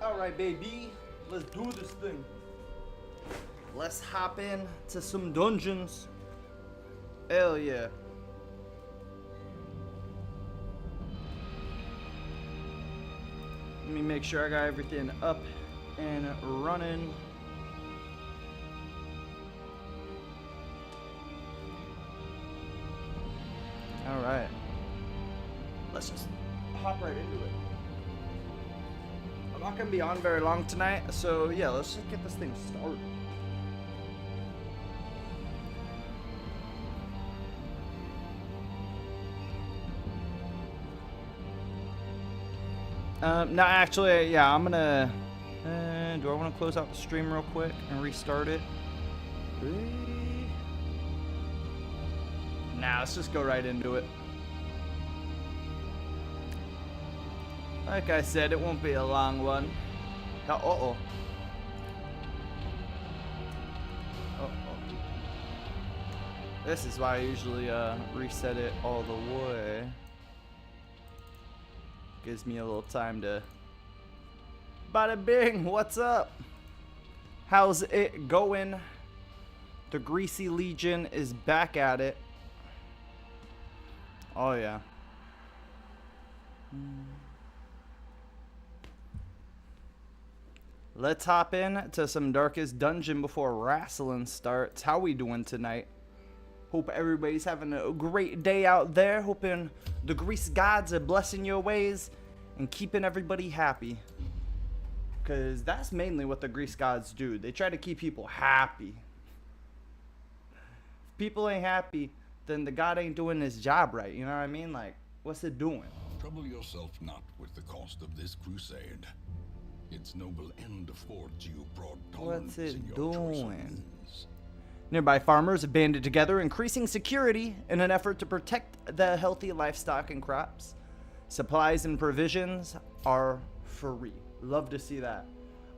Alright, baby. Let's do this thing. Let's hop in to some dungeons. Hell yeah. Let me make sure I got everything up and running. Alright. Let's just hop right into it. I'm not gonna be on very long tonight, so yeah, let's just get this thing started. No, actually, yeah, I'm gonna. Do I want to close out the stream real quick and restart it? Nah, let's just go right into it. Like I said, it won't be a long one. Uh-oh. This is why I usually reset it all the way. Gives me a little time to... Bada bing, what's up? How's it going? The Greasy Legion is back at it. Oh yeah. Let's hop in to some Darkest Dungeon before wrestling starts. How we doing tonight? Hope everybody's having a great day out there. Hoping the grease gods are blessing your ways and keeping everybody happy. Because that's mainly what the grease gods do. They try to keep people happy. If people ain't happy, then the god ain't doing his job right. You know what I mean? Like, what's it doing? Trouble yourself not with the cost of this crusade. Its noble end affords you broad tolerance What's it in your choice of doing? means. Nearby farmers have banded together, increasing security in an effort to protect the healthy livestock and crops. Supplies and provisions are free. Love to see that.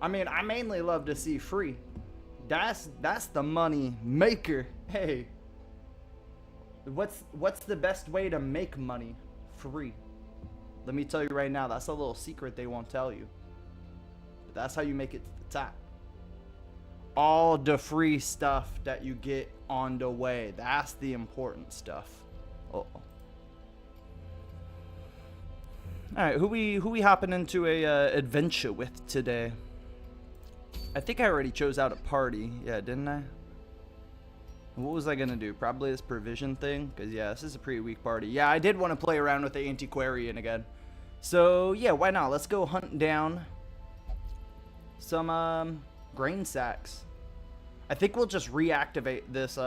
I mean, I mainly love to see free. That's the money maker. Hey, what's the best way to make money? Free. Let me tell you right now, that's a little secret they won't tell you. But that's how you make it to the top. All the free stuff that you get on the way. That's the important stuff. Uh-oh. Alright, who we hopping into a adventure with today? I think I already chose out a party. Yeah, didn't I? What was I gonna do? Probably this provision thing? Because yeah, this is a pretty weak party. Yeah, I did want to play around with the antiquarian again. So yeah, why not? Let's go hunt down some grain sacks. I think we'll just reactivate this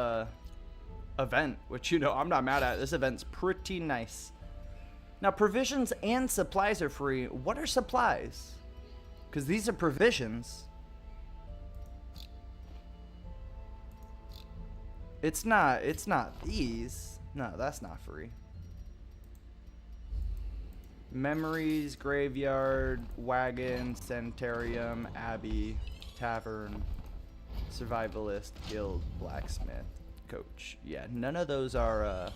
event, which, you know, I'm not mad at. This event's pretty nice. Now, provisions and supplies are free. What are supplies? Because these are provisions. It's not these. No, that's not free. Memories, graveyard, wagon, sanitarium, abbey, tavern, survivalist, guild, blacksmith, coach. Yeah, none of those are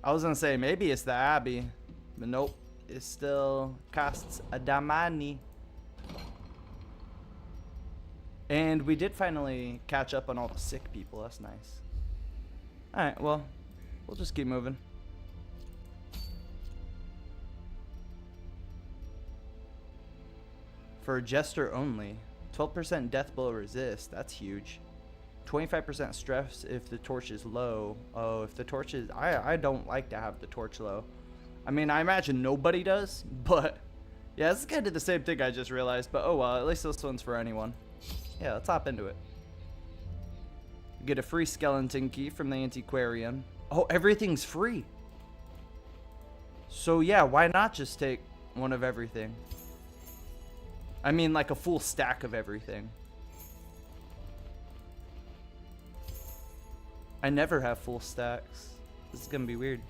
I was gonna say maybe it's the abbey, but nope, it still costs a damani. And we did finally catch up on all the sick people. That's nice. Alright, well, we'll just keep moving. For a jester only, 12% death blow resist. That's huge. 25% stress if the torch is low. Oh, if the torch is... I don't like to have the torch low. I mean, I imagine nobody does, but... Yeah, this is kind of the same thing I just realized, but oh well, at least this one's for anyone. Yeah, let's hop into it. Get a free skeleton key from the antiquarian. Oh, everything's free. So yeah, why not just take one of everything? I mean, like a full stack of everything. I never have full stacks. This is gonna be weird.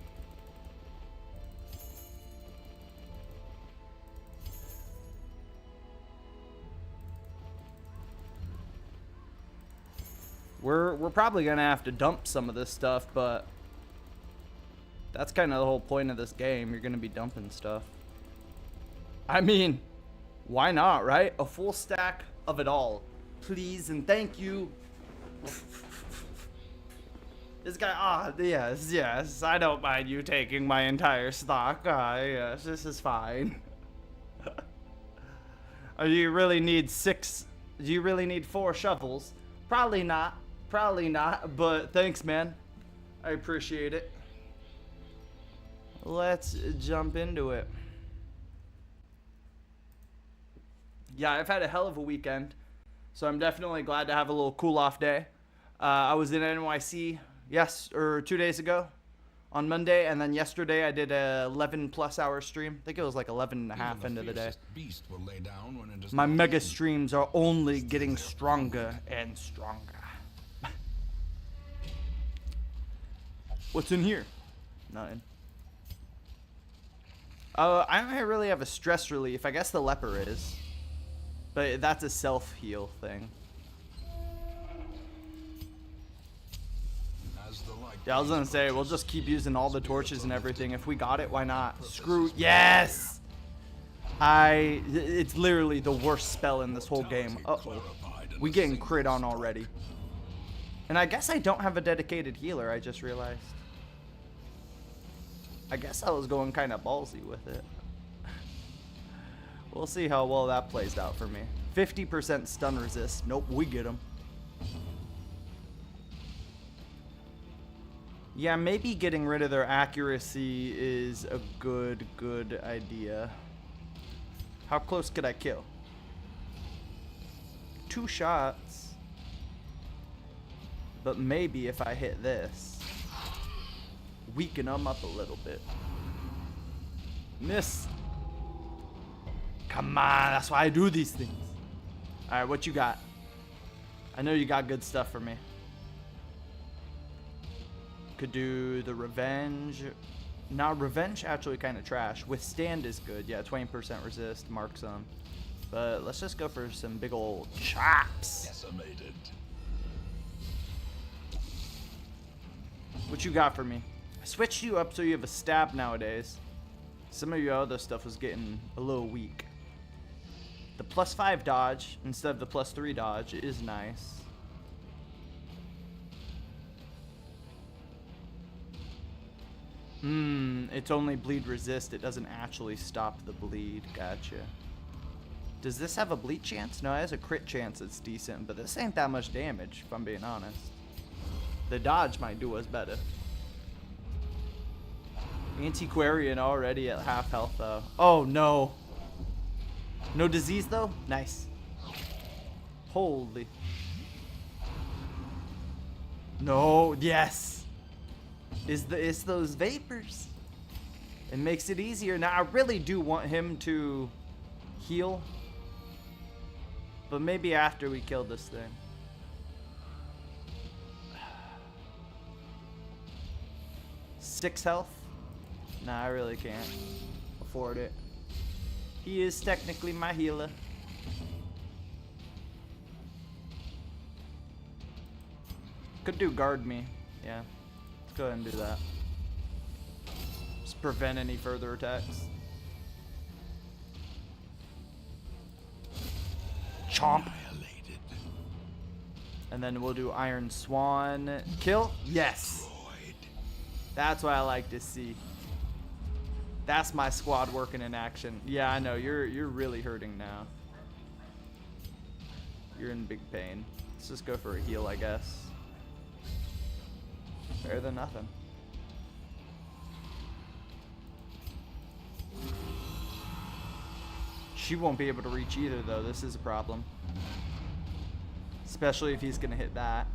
We're probably gonna have to dump some of this stuff, but that's kind of the whole point of this game. You're gonna be dumping stuff. I mean, why not, right? A full stack of it all. Please and thank you. This guy, yes, I don't mind you taking my entire stock. Yes, this is fine. Do you really need 4 shovels? Probably not, but thanks, man. I appreciate it. Let's jump into it. Yeah, I've had a hell of a weekend, so I'm definitely glad to have a little cool off day. I was in NYC 2 days ago on Monday, and then yesterday I did a 11 plus hour stream. I think it was like 11 and a half into the day. My mega streams are only getting stronger and stronger. What's in here? Nothing. I don't really have a stress relief. I guess the leper is. But that's a self-heal thing. Yeah, I was gonna say, we'll just keep using all the torches and everything. If we got it, why not? Screw, yes! It's literally the worst spell in this whole game. Uh-oh. We getting crit on already. And I guess I don't have a dedicated healer, I just realized. I guess I was going kind of ballsy with it. We'll see how well that plays out for me. 50% stun resist. Nope, we get him. Yeah, maybe getting rid of their accuracy is a good idea. How close could I kill? 2 shots. But maybe if I hit this, weaken them up a little bit. Miss. Come on, that's why I do these things. Alright, what you got? I know you got good stuff for me. Could do the revenge. Now, revenge actually kind of trash. Withstand is good. Yeah, 20% resist, mark some. But let's just go for some big old chops. Decimated. What you got for me? I switched you up so you have a stab nowadays. Some of your other stuff was getting a little weak. The +5 dodge instead of the +3 dodge is nice. It's only bleed resist. It doesn't actually stop the bleed. Gotcha. Does this have a bleed chance? No, it has a crit chance. It's decent, but this ain't that much damage, if I'm being honest. The dodge might do us better. Antiquarian already at half health, though. Oh, no. No disease, though? Nice. Holy. No, yes. It's those vapors. It makes it easier. Now, I really do want him to heal. But maybe after we kill this thing. Six health? Nah, I really can't afford it. He is technically my healer. Could do guard me. Yeah. Let's go ahead and do that. Just prevent any further attacks. Chomp. And then we'll do Iron Swan. Kill? Yes. That's what I like to see. That's my squad working in action. Yeah, I know. You're really hurting now. You're in big pain. Let's just go for a heal, I guess. Better than nothing. She won't be able to reach either, though. This is a problem. Especially if he's going to hit that.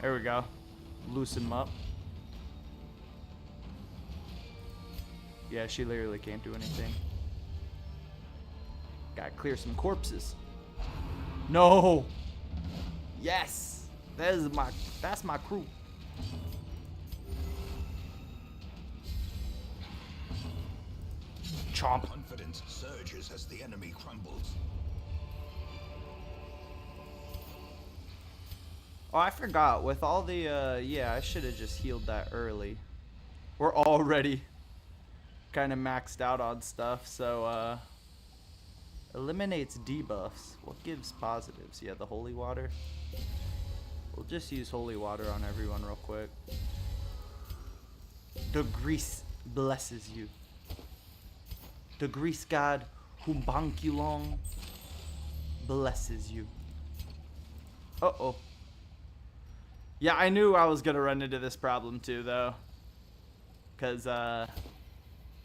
There we go. Loosen him up. Yeah, she literally can't do anything. Gotta clear some corpses. No! Yes! That's my crew. Chomp. Confidence surges as the enemy crumbles. Oh, I forgot. With all the, yeah, I should have just healed that early. We're already kind of maxed out on stuff, so eliminates debuffs. What gives positives? Yeah, the holy water. We'll just use holy water on everyone real quick. The grease blesses you. The grease god Humbankulong blesses you. Uh-oh. Yeah, I knew I was gonna run into this problem too, though. Cause,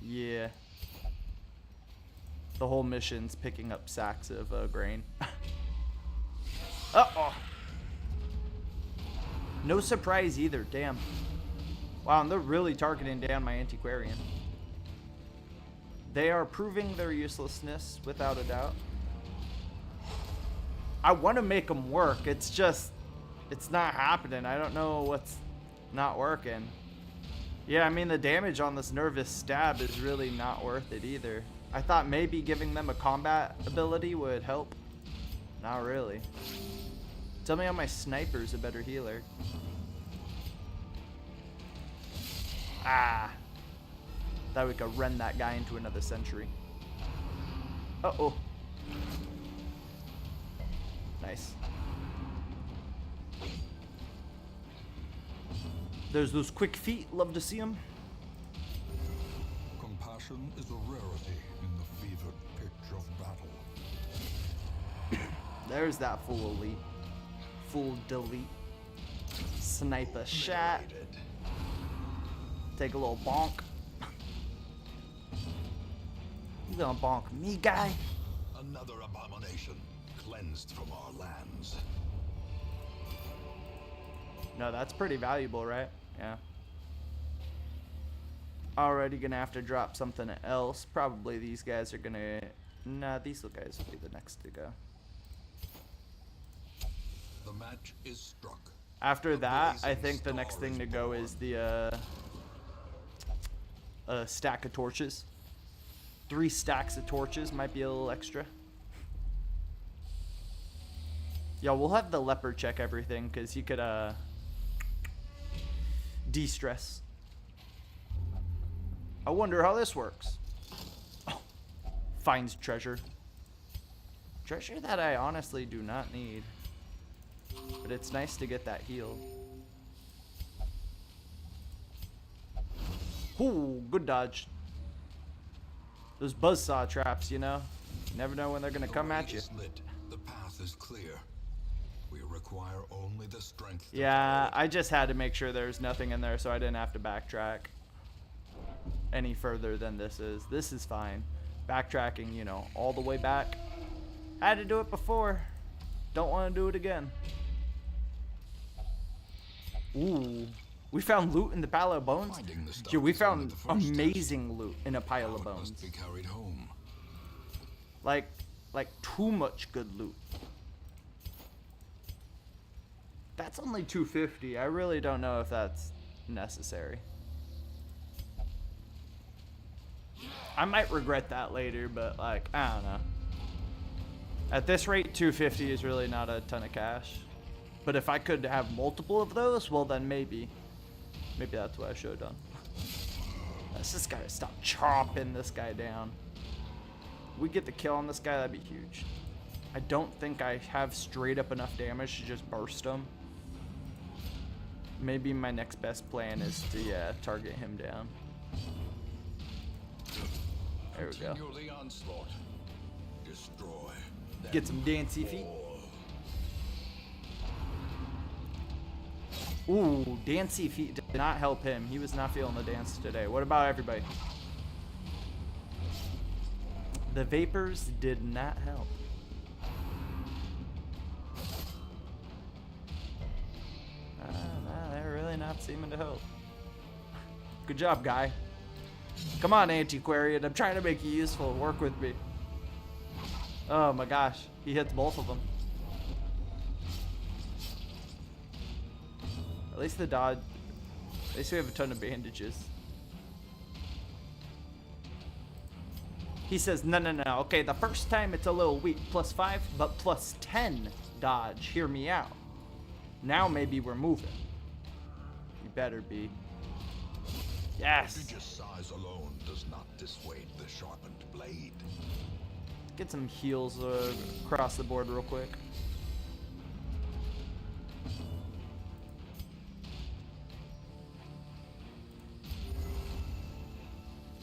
yeah. The whole mission's picking up sacks of grain. Uh-oh. No surprise either, damn. Wow, and they're really targeting down my antiquarian. They are proving their uselessness, without a doubt. I want to make them work, it's just, it's not happening. I don't know what's not working. Yeah, I mean, the damage on this nervous stab is really not worth it either. I thought maybe giving them a combat ability would help. Not really. Tell me how my sniper's a better healer. Ah. Thought we could run that guy into another century. Uh-oh. Nice. There's those quick feet. Love to see them. Compassion is a rarity in the fevered pitch of battle. There's that full elite. Full delete. Sniper shot. Take a little bonk. You gonna bonk me, guy? Another abomination cleansed from our lands. No, that's pretty valuable, right? Yeah. Already gonna have to drop something else. Probably these guys are gonna... Nah, these guys will be the next to go. The match is struck. After that, I think the next thing to go is the stack of torches. 3 stacks of torches might be a little extra. Yo, we'll have the leopard check everything because he could de-stress. I wonder how this works. Oh, finds treasure. Treasure that I honestly do not need. But it's nice to get that heal. Ooh, good dodge. Those buzzsaw traps, you know? You never know when they're gonna come at you. The path is clear. We require only the strength. Yeah, I just had to make sure there's nothing in there so I didn't have to backtrack any further than this is. This is fine. Backtracking, you know, all the way back. Had to do it before. Don't want to do it again. Ooh. We found loot in the pile of bones? Yeah, we found amazing loot in a pile of bones. Must be carried home. Like too much good loot. That's only 250. I really don't know if that's necessary. I might regret that later, but like, I don't know. At this rate, 250 is really not a ton of cash. But if I could have multiple of those, well then maybe. Maybe that's what I should have done. Let's just gotta stop chopping this guy down. We get the kill on this guy, that'd be huge. I don't think I have straight up enough damage to just burst him. Maybe my next best plan is to, yeah, target him down. There we go. The onslaught. Destroy. Get some dancy feet. Ooh, dancy feet did not help him. He was not feeling the dance today. What about everybody? The vapors did not help. Nah, they're really not seeming to help. Good job, guy. Come on, Antiquarian. I'm trying to make you useful. Work with me. Oh my gosh. He hits both of them. At least the dodge. At least we have a ton of bandages. He says, no. Okay, the first time it's a little weak. +5, but +10 dodge. Hear me out. Now maybe we're moving. You better be. Yes. Prodigious size alone does not dissuade the sharpened blade. Get some heals across the board real quick.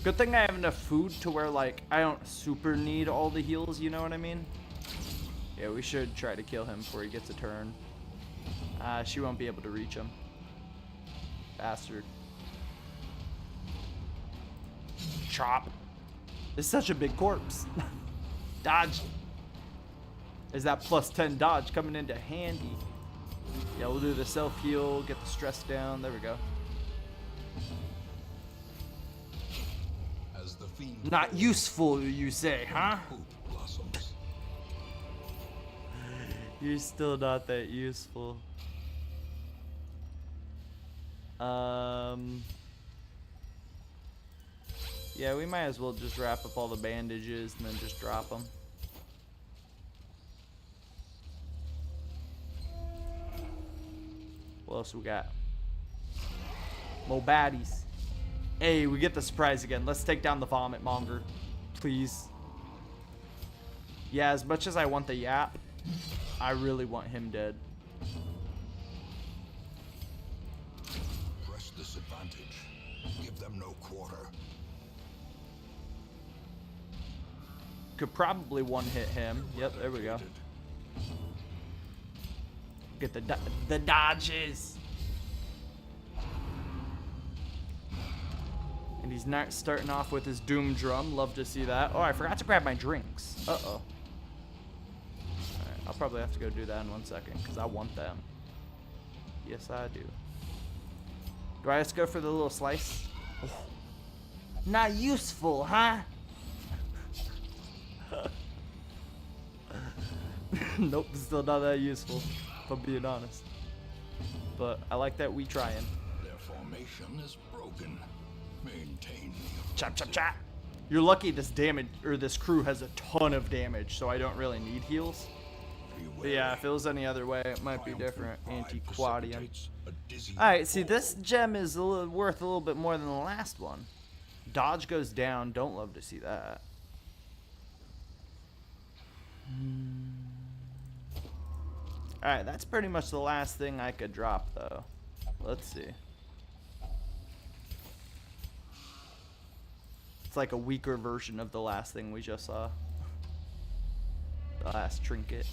Good thing I have enough food to where, like, I don't super need all the heals, you know what I mean? Yeah, we should try to kill him before he gets a turn. She won't be able to reach him. Bastard. Chop. It's such a big corpse. Dodge. Is that plus 10 dodge coming into handy? Yeah, we'll do the self-heal, get the stress down. There we go. As the fiend Not falls, useful, you say, huh? hope blossoms. You're still not that useful. Yeah, we might as well just wrap up all the bandages and then just drop them. What else we got? More baddies. Hey, we get the surprise again. Let's take down the vomit monger, please. Yeah, as much as I want the yap, I really want him dead. Press this advantage. Give them no quarter. Could probably one-hit him. Yep, there we go. Get the dodges. And he's not starting off with his doom drum. Love to see that. Oh, I forgot to grab my drinks. Uh-oh. Alright, I'll probably have to go do that in 1 second because I want them. Yes, I do. Do I just go for the little slice? Oh. Not useful, huh? Nope, still not that useful, if I'm being honest. But I like that we trying. Their formation is broken. Maintain Chop, chop, chop. You're lucky this damage, or this crew has a ton of damage, so I don't really need heals. But yeah, if it was any other way, it might be different. Anti-Quadian. Alright, see, this gem is worth a little bit more than the last one. Dodge goes down. Don't love to see that. Alright, that's pretty much the last thing I could drop, though. Let's see. It's like a weaker version of the last thing we just saw. The last trinket.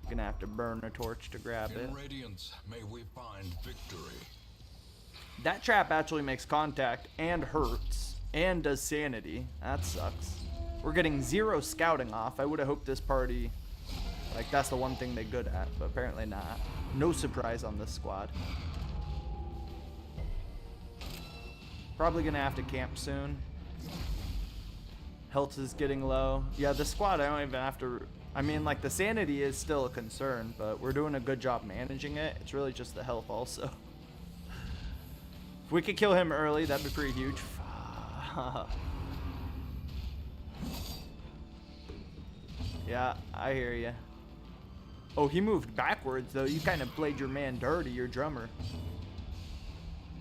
Gonna have to burn a torch to grab it. In Radiance, may we find victory. That trap actually makes contact and hurts and does sanity. That sucks. We're getting 0 scouting off. I would have hoped this party, like, that's the one thing they're good at, but apparently not. No surprise on this squad. Probably gonna have to camp soon. Health is getting low. Yeah, this squad I don't even have to. I mean, like, the sanity is still a concern, but we're doing a good job managing it. It's really just the health also. If we could kill him early, that'd be pretty huge. Yeah, I hear ya. Oh, he moved backwards, though. You kind of played your man dirty, your drummer.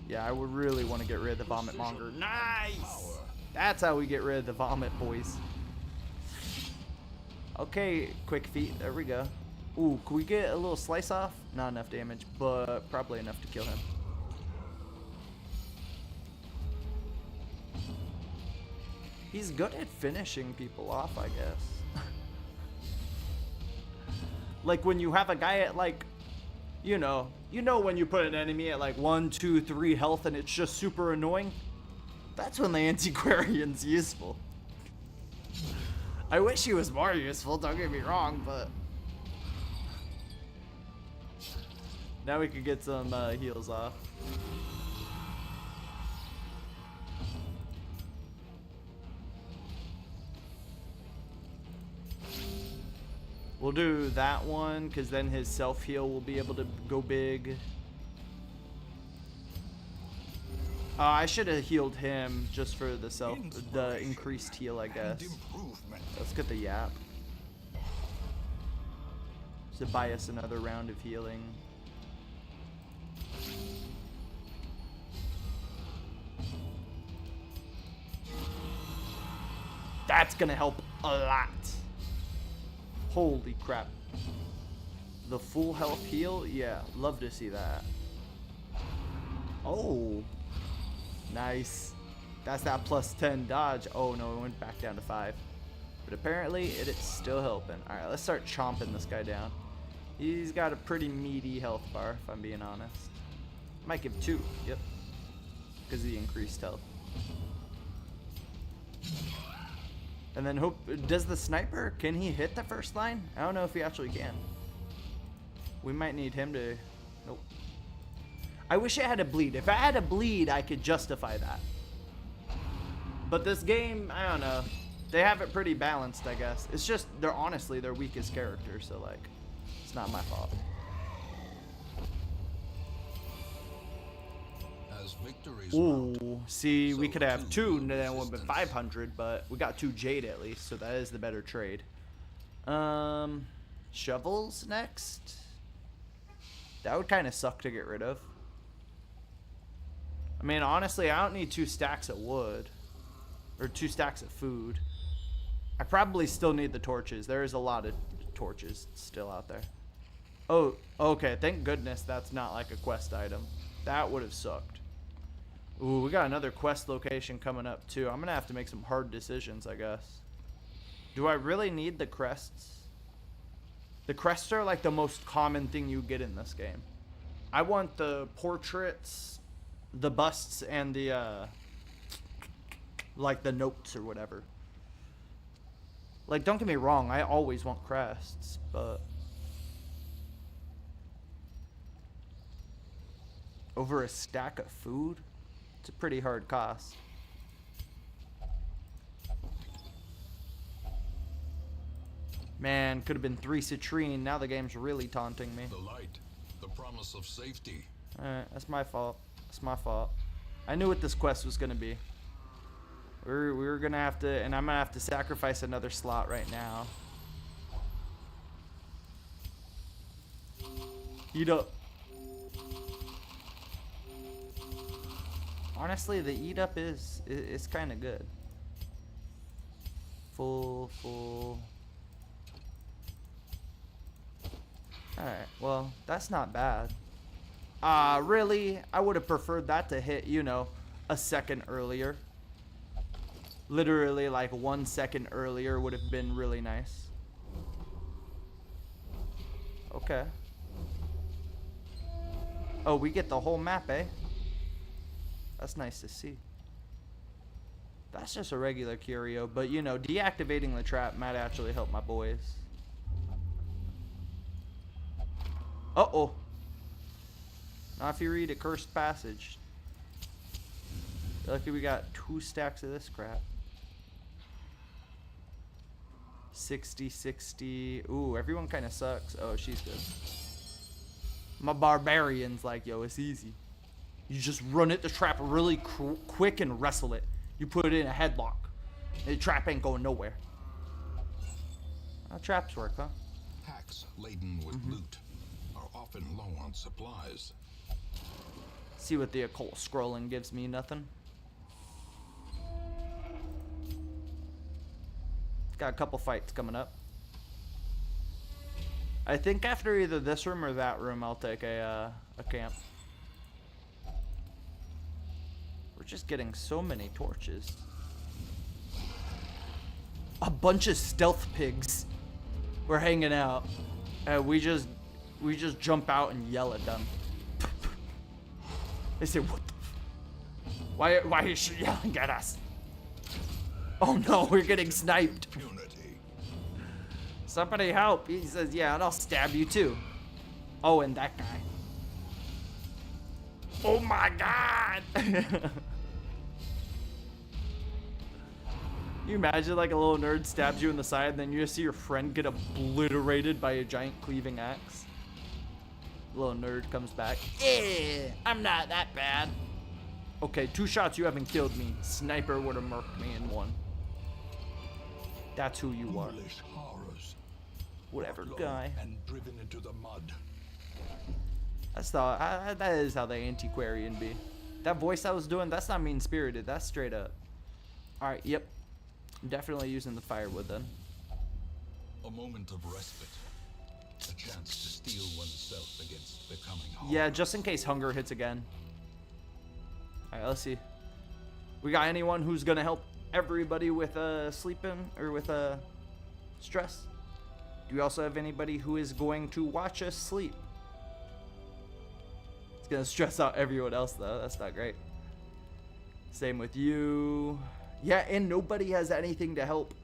Yeah, I would really want to get rid of the vomit monger. Nice! That's how we get rid of the vomit, boys. Okay, quick feet. There we go. Ooh, can we get a little slice off? Not enough damage, but probably enough to kill him. He's good at finishing people off, I guess. Like when you have a guy at, like, you know when you put an enemy at like 1, 2, 3 health and it's just super annoying. That's when the Antiquarian's useful. I wish he was more useful, don't get me wrong, but now we can get some heals off. We'll do that one, because then his self-heal will be able to go big. I should have healed him just for the increased heal, I guess. Let's get the yap. To buy us another round of healing. That's gonna help a lot. Holy crap. The full health heal? Yeah, love to see that. Oh. Nice. That's that plus 10 dodge. Oh no, it went back down to 5. But apparently it is still helping. Alright, let's start chomping this guy down. He's got a pretty meaty health bar, if I'm being honest. Might give 2. Yep. Because of the increased health. And then hope, does the sniper, can he hit the first line? I don't know if he actually can. We might need him to, nope. I wish it had a bleed. If I had a bleed, I could justify that. But this game, I don't know. They have it pretty balanced, I guess. It's just, they're honestly their weakest character, so like, it's not my fault. Ooh, see, we could have 2 and then it would have been 500, but we got 2 jade at least, so that is the better trade. Shovels next? That would kind of suck to get rid of. I mean, honestly, I don't need 2 stacks of wood. Or 2 stacks of food. I probably still need the torches. There is a lot of torches still out there. Oh, okay. Thank goodness that's not like a quest item. That would have sucked. Ooh, we got another quest location coming up too. I'm gonna have to make some hard decisions, I guess. Do I really need the crests? The crests are like the most common thing you get in this game. I want the portraits, the busts, and the like the notes or whatever. Like, don't get me wrong, I always want crests, but over a stack of food? It's a pretty hard cost. Man, could have been 3 citrine. Now the game's really taunting me. The light, the promise of safety. Alright, that's my fault. That's my fault. I knew what this quest was gonna be. We were gonna have to, and I'm gonna have to sacrifice another slot right now. Eat up. Honestly, the eat up is kind of good. Full. Alright, well, that's not bad. Really? I would have preferred that to hit, you know, a second earlier. Literally, like 1 second earlier would have been really nice. Okay. Oh, we get the whole map, eh? That's nice to see. That's just a regular curio, but you know, deactivating the trap might actually help my boys. Uh-oh. Now if you read a cursed passage. Lucky we got 2 stacks of this crap. 60. Ooh, everyone kind of sucks. Oh, she's good. My barbarian's like, yo, it's easy. You just run it the trap really quick and wrestle it. You put it in a headlock. The trap ain't going nowhere. How traps work, huh? Packs laden with loot are often low on supplies. See what the occult scrolling gives me. Nothing. Got a couple fights coming up. I think after either this room or that room, I'll take a camp. We're just getting so many torches. A bunch of stealth pigs. We're hanging out. We just jump out and yell at them. They say, "What the? Why is she yelling at us?" Oh no, we're getting sniped. Impunity. Somebody help. He says, "Yeah, and I'll stab you too." Oh, and that guy. Oh my god. You imagine like a little nerd stabs you in the side and then you just see your friend get obliterated by a giant cleaving axe. Little nerd comes back. I'm not that bad. Okay, 2 shots, you haven't killed me. Sniper would have murked me in 1. That's who you are. Horrors. Whatever, guy. And driven into the mud. That is how the antiquarian be. That voice I was doing, that's not mean-spirited. That's straight up. Alright, yep. I'm definitely using the firewood then. A moment of respite. A chance to steel oneself against the coming harm. Yeah, just in case hunger hits again. Alright, let's see. We got anyone who's gonna help everybody with sleeping or with stress? Do we also have anybody who is going to watch us sleep? It's gonna stress out everyone else though. That's not great. Same with you. Yeah, and nobody has anything to help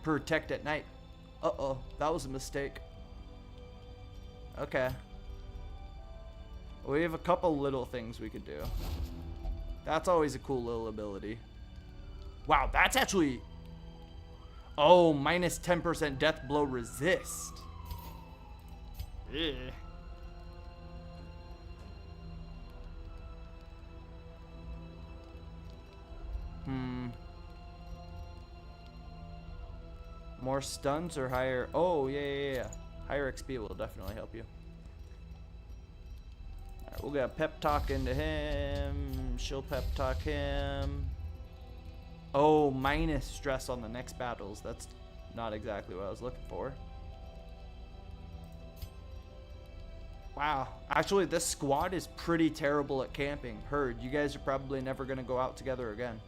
protect at night. Uh-oh, that was a mistake. Okay. We have a couple little things we could do. That's always a cool little ability. Wow, that's actually... Oh, minus 10% death blow resist. Yeah. More stuns or higher? Oh, yeah. Higher XP will definitely help you. Alright, we'll get pep talk into him. She'll pep talk him. Oh, minus stress on the next battles. That's not exactly what I was looking for. Wow. Actually, this squad is pretty terrible at camping. Heard, you guys are probably never going to go out together again.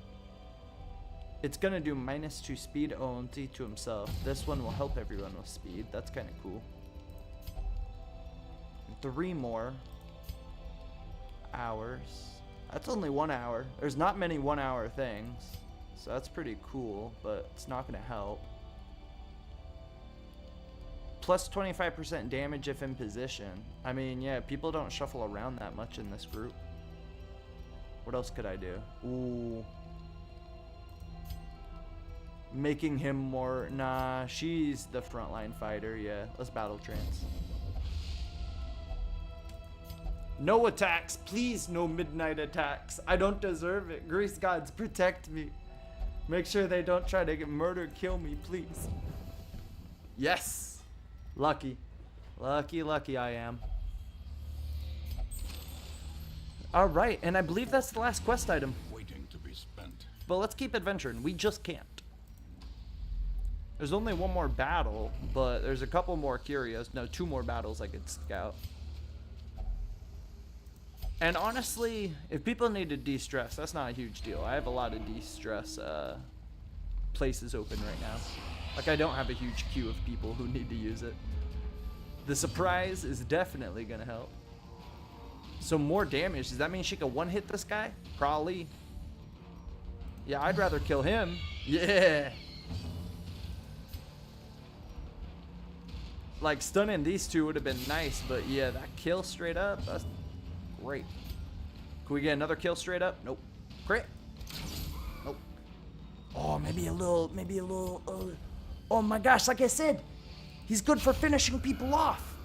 It's going to do minus 2 speed only to himself. This one will help everyone with speed. That's kind of cool. 3 more hours. That's only 1 hour. There's not many 1 hour things. So that's pretty cool, but it's not going to help. Plus 25% damage if in position. I mean, yeah, people don't shuffle around that much in this group. What else could I do? Ooh. Making him more... Nah, she's the frontline fighter. Yeah, let's battle trance. No attacks. Please, no midnight attacks. I don't deserve it. Grease gods, protect me. Make sure they don't try to kill me, please. Yes. Lucky. Lucky I am. Alright, and I believe that's the last quest item. Waiting to be spent. But let's keep adventuring. We just can't. There's only 1 more battle, but there's a couple more curios. No, 2 more battles I could scout. And honestly, if people need to de-stress, that's not a huge deal. I have a lot of de-stress places open right now. Like, I don't have a huge queue of people who need to use it. The surprise is definitely going to help. So more damage. Does that mean she can one-hit this guy? Probably. Yeah, I'd rather kill him. Yeah. Like, stunning these 2 would have been nice, but yeah, that kill straight up, that's great. Can we get another kill straight up? Nope. Crit? Nope. Oh, maybe a little, oh my gosh, like I said, he's good for finishing people off.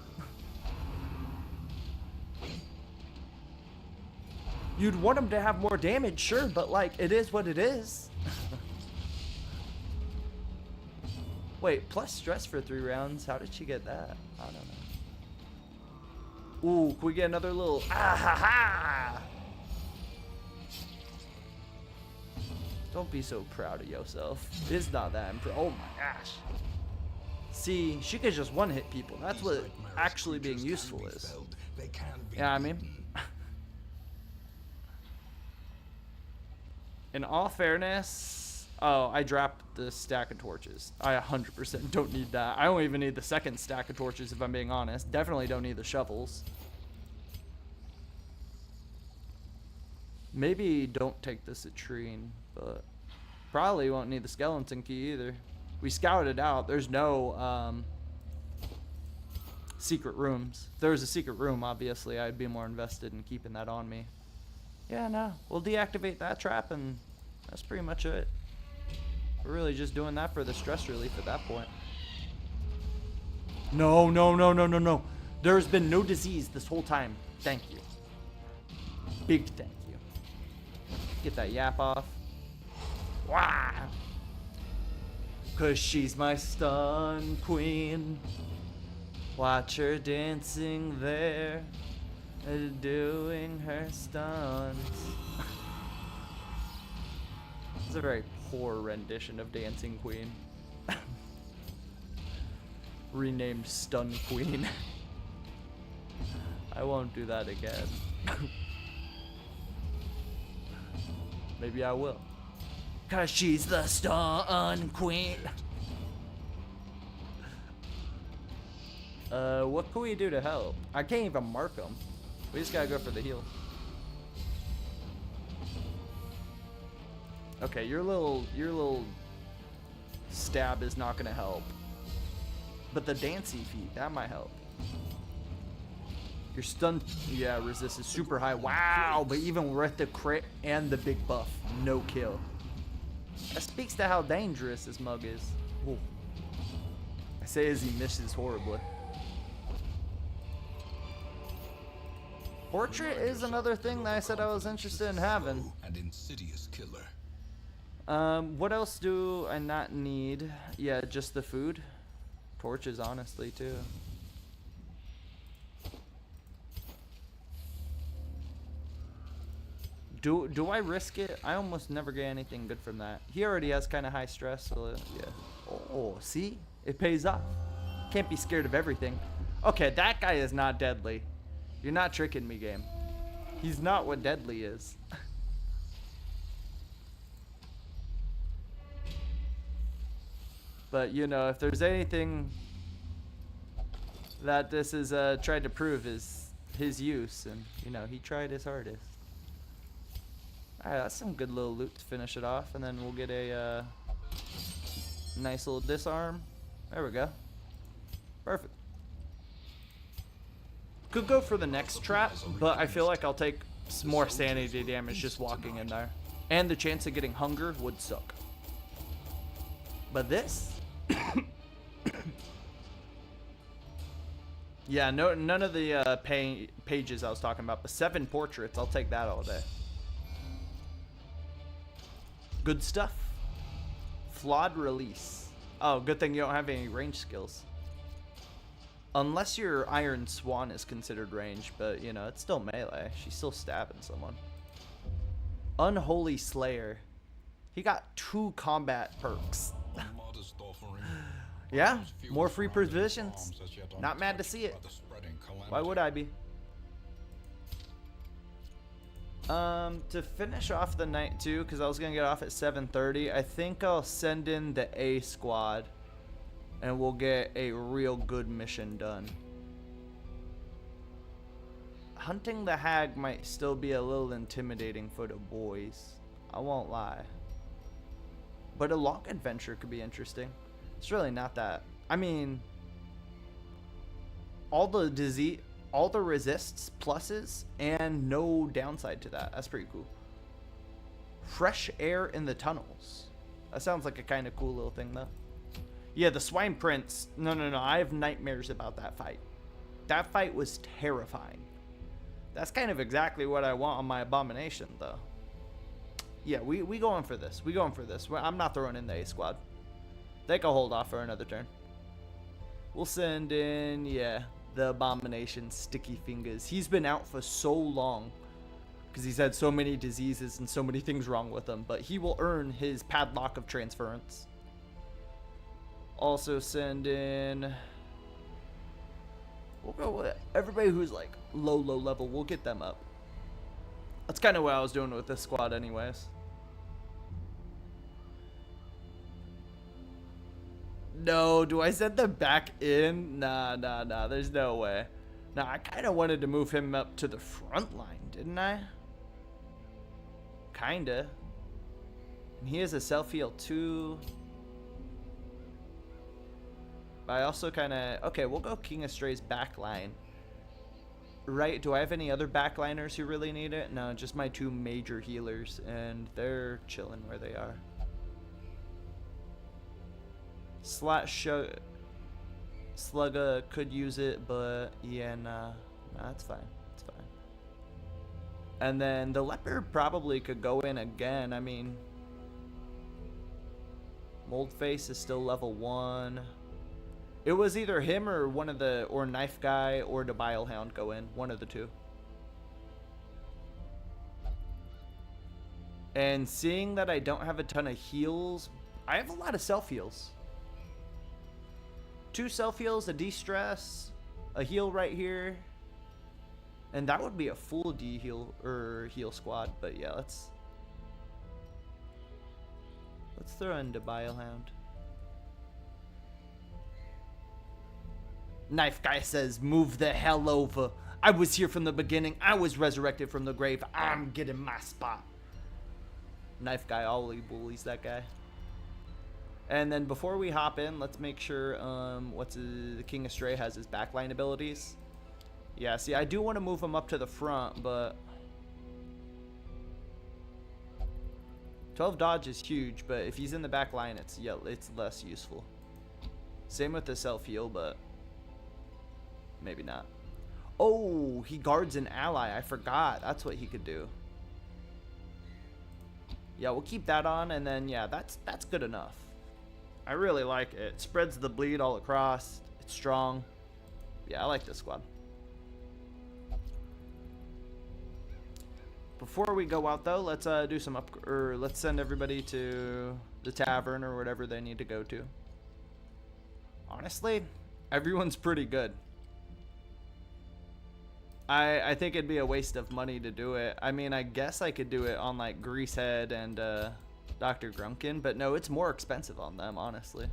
You'd want him to have more damage, sure, but like, it is what it is. Wait, plus stress for 3 rounds. How did she get that? I don't know. Ooh, can we get another little ah ha ha? Don't be so proud of yourself. It's not that oh my gosh. See, she could just one-hit people. That's what actually being useful is. Yeah, I mean. In all fairness, oh, I dropped the stack of torches. I 100% don't need that. I don't even need the second stack of torches if I'm being honest. Definitely don't need the shovels. Maybe don't take the citrine, but probably won't need the skeleton key either. We scouted it out. There's no secret rooms. If there was a secret room, obviously, I'd be more invested in keeping that on me. Yeah, no. We'll deactivate that trap, and that's pretty much it. We're really just doing that for the stress relief at that point. No, no, no, no, no, no. There's been no disease this whole time. Thank you. Big thank you. Get that yap off. Wow. 'Cause she's my stun queen. Watch her dancing there, doing her stunts. It's a very poor rendition of Dancing Queen. Renamed Stun Queen. I won't do that again. Maybe I will. 'Cause she's the Stun Queen. What can we do to help? I can't even mark them. We just gotta go for the heal. Okay, your little stab is not gonna help. But the dancey feet, that might help. Your stun, yeah, resist is super high. Wow, but even with the crit and the big buff, no kill. That speaks to how dangerous this mug is. Ooh. I say as he misses horribly. Portrait is another thing that I said I was interested in having. An insidious killer. What else do I not need? Yeah, just the food. Torches, honestly, too. Do I risk it? I almost never get anything good from that. He already has kind of high stress, so yeah. Oh, see? It pays off. Can't be scared of everything. Okay, that guy is not deadly. You're not tricking me, game. He's not what deadly is. But, you know, if there's anything that this is tried to prove is his use, and, you know, he tried his hardest. Alright, that's some good little loot to finish it off, and then we'll get a nice little disarm. There we go. Perfect. Could go for the next trap, but I feel like I'll take some more sanity damage just walking in there. And the chance of getting hunger would suck. But this? Yeah, no, none of the pages I was talking about, but 7 portraits, I'll take that all day. Good stuff. Flawed release. Oh, good thing you don't have any range skills. Unless your Iron Swan is considered range, but you know, it's still melee. She's still stabbing someone. Unholy Slayer. He got 2 combat perks. Yeah, more free positions. Not mad to see it. Why would I be? To finish off the night too, because I was gonna get off at 7:30. I think I'll send in the A squad, and we'll get a real good mission done. Hunting the hag might still be a little intimidating for the boys. I won't lie. But a long adventure could be interesting. It's really not that. I mean, all the resists pluses and no downside to that. That's pretty cool. Fresh air in the tunnels. That sounds like a kind of cool little thing though. Yeah, the Swine Prince. No. I have nightmares about that fight. That fight was terrifying. That's kind of exactly what I want on my abomination though. Yeah, we going for this. We going for this. I'm not throwing in the A squad. They can hold off for another turn. We'll send in, yeah, the abomination, Sticky Fingers. He's been out for so long because he's had so many diseases and so many things wrong with him, but he will earn his padlock of transference. Also send in, we'll go with everybody who's like low level. We'll get them up. That's kind of what I was doing with this squad anyways. No, do I send them back in? Nah, there's no way. Nah, I kind of wanted to move him up to the front line, didn't I? Kinda. And he has a self-heal too. But I also kind of... Okay, we'll go King of Stray's back line. Right, do I have any other backliners who really need it? No, just my 2 major healers, and they're chilling where they are. Slugga could use it, but yeah, nah, it's fine. It's fine. And then the leopard probably could go in again. I mean, Moldface is still level 1. It was either him or or Knife Guy or the Bilehound go in. One of the 2. And seeing that I don't have a ton of heals, I have a lot of self-heals. 2 self-heals, a de-stress, a heal right here. And that would be a full de-heal or heal squad, but yeah, let's throw into Biohound. Knife Guy says, move the hell over. I was here from the beginning. I was resurrected from the grave. I'm getting my spot. Knife Guy always bullies that guy. And then before we hop in, let's make sure the King of Stray has his backline abilities. Yeah, see, I do want to move him up to the front, but 12 dodge is huge, but if he's in the back line, it's less useful. Same with the self-heal, but maybe not. Oh, he guards an ally. I forgot. That's what he could do. Yeah, we'll keep that on, and then, yeah, that's good enough. I really like it. It spreads the bleed all across. It's strong. Yeah, I like this squad. Before we go out, though, let's do some let's send everybody to the tavern or whatever they need to go to. Honestly, everyone's pretty good. I think it'd be a waste of money to do it. I mean, I guess I could do it on like Greasehead and Dr. Grunkin, but no, it's more expensive on them, honestly.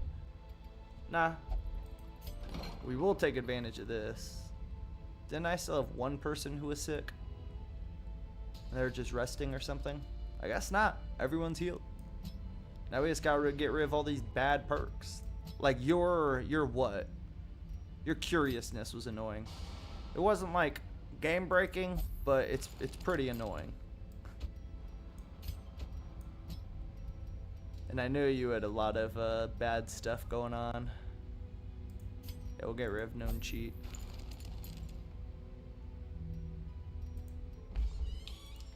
Nah. We will take advantage of this. Didn't I still have 1 person who was sick? They're just resting or something? I guess not. Everyone's healed. Now we just gotta get rid of all these bad perks. Like your what? Your curiousness was annoying. It wasn't like game breaking, but it's pretty annoying. And I knew you had a lot of bad stuff going on. Yeah, we'll get rid of known cheat.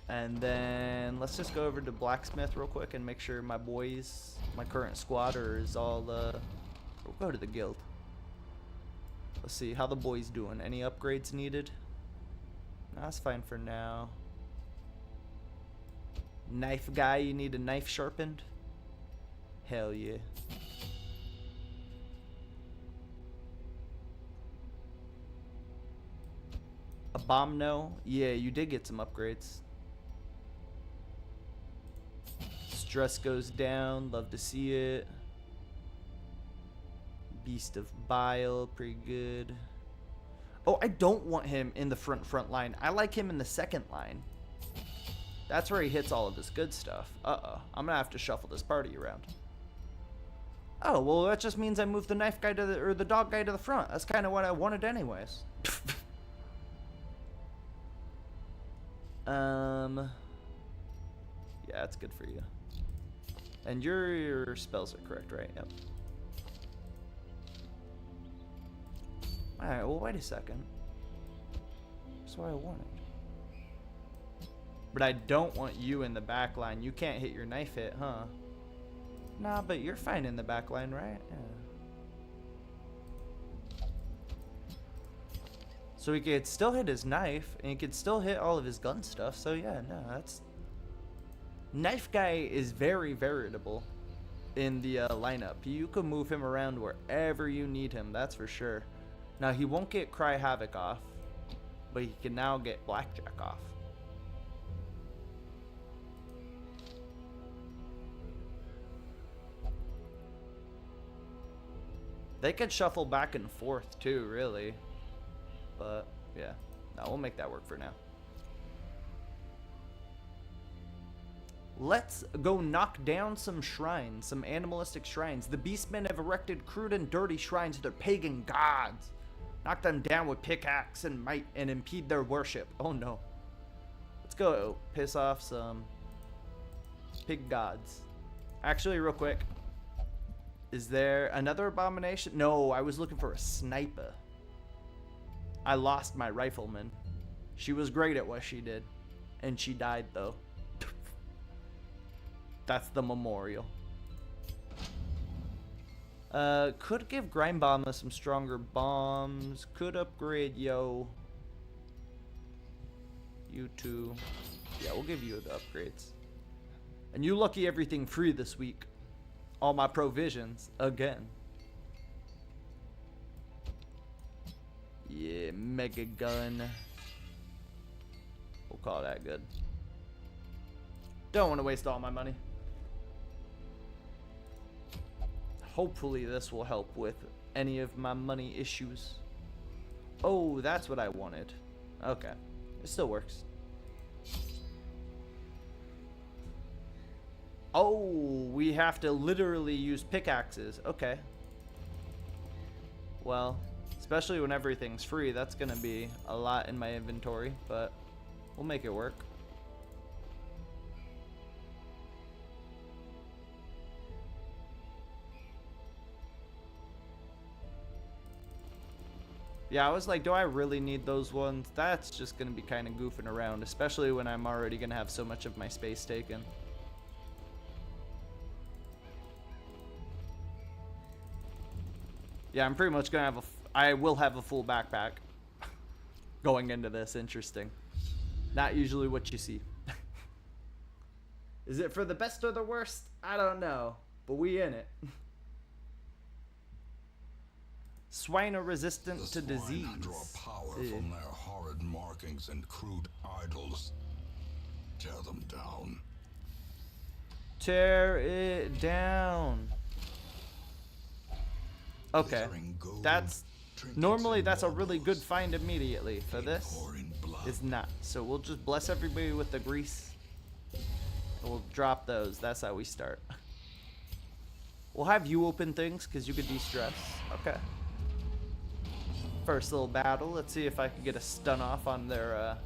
And then let's just go over to Blacksmith real quick and make sure my boys, my current squatter is all we'll go to the guild. Let's see how the boys doing. Any upgrades needed? No, that's fine for now. Knife Guy, you need a knife sharpened? Hell yeah. A bomb, no? Yeah, you did get some upgrades. Stress goes down, love to see it. Beast of Bile, pretty good. Oh, I don't want him in the front line. I like him in the second line. That's where he hits all of his good stuff. Uh-oh, I'm gonna have to shuffle this party around. Oh, well, that just means I moved the knife guy to the dog guy to the front. That's kind of what I wanted anyways. Yeah, that's good for you. And your spells are correct, right? Yep. Alright, well, wait a second. That's what I wanted. But I don't want you in the back line. You can't hit your knife hit, huh? Nah, but you're fine in the back line, right? Yeah. So he could still hit his knife, and he could still hit all of his gun stuff. So yeah, no, that's... Knife Guy is very variable in the lineup. You can move him around wherever you need him, that's for sure. Now, he won't get Cry Havoc off, but he can now get Blackjack off. They could shuffle back and forth too, really. But, yeah. No, we'll make that work for now. Let's go knock down some shrines, some animalistic shrines. The beastmen have erected crude and dirty shrines to their pagan gods. Knock them down with pickaxe and might and impede their worship. Oh no. Let's go piss off some pig gods. Actually, real quick. Is there another abomination? No, I was looking for a sniper. I lost my rifleman. She was great at what she did. And she died though. That's the memorial. Could give Grind Bomber some stronger bombs. Could upgrade you two. Yeah, we'll give you the upgrades. And you lucky everything free this week. All my provisions again. Yeah, mega gun. We'll call that good. Don't want to waste all my money. Hopefully this will help with any of my money issues. Oh, that's what I wanted. Okay. It still works. Oh, we have to literally use pickaxes. Okay. Well, especially when everything's free, that's gonna be a lot in my inventory, but we'll make it work. Yeah, I was like, do I really need those ones? That's just gonna be kind of goofing around, especially when I'm already gonna have so much of my space taken. Yeah, I'm pretty much gonna have I will have a full backpack going into this. Interesting. Not usually what you see. Is it for the best or the worst? I don't know, but we in it. Swine are resistant to disease. Draw power from their horrid markings and crude idols. Tear them down. Tear it down. Okay, that's normally that's a really good find immediately. For this, it's not. So we'll just bless everybody with the grease. And we'll drop those. That's how we start. We'll have you open things because you could de-stress. Okay. First little battle. Let's see if I can get a stun off on their.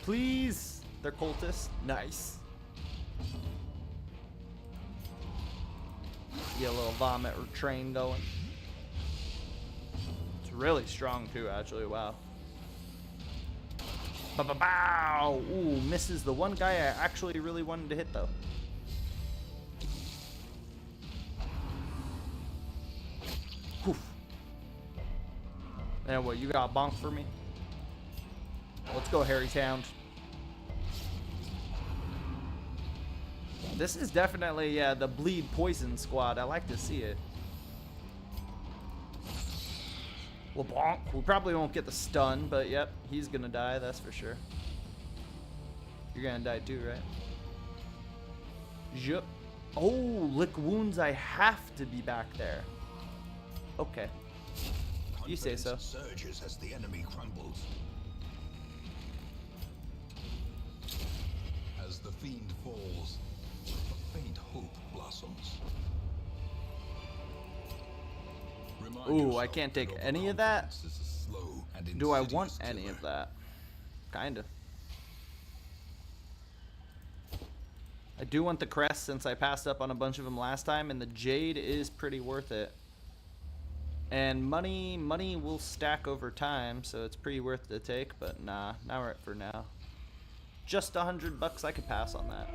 Please, their cultists. Nice. Get a little vomit or train going. It's really strong too, actually. Wow. Ba-ba-bow! Ooh, misses the one guy I actually really wanted to hit though. Poof. And what, you got a bonk for me? Let's go, Harry Town. This is definitely, yeah, the bleed poison squad. I like to see it. Well, bonk. We probably won't get the stun, but yep, he's gonna die, that's for sure. You're gonna die too, right? Yep. Oh, lick wounds. I have to be back there. Okay. You say so. Surges as the enemy crumbles. As the fiend falls, a faint hope blossoms. Ooh, I can't take any of that? Do I want any of that? Kinda. I do want the crest since I passed up on a bunch of them last time, and the jade is pretty worth it. And money will stack over time, so it's pretty worth to take, but nah, not right for now. Just $100, I could pass on that.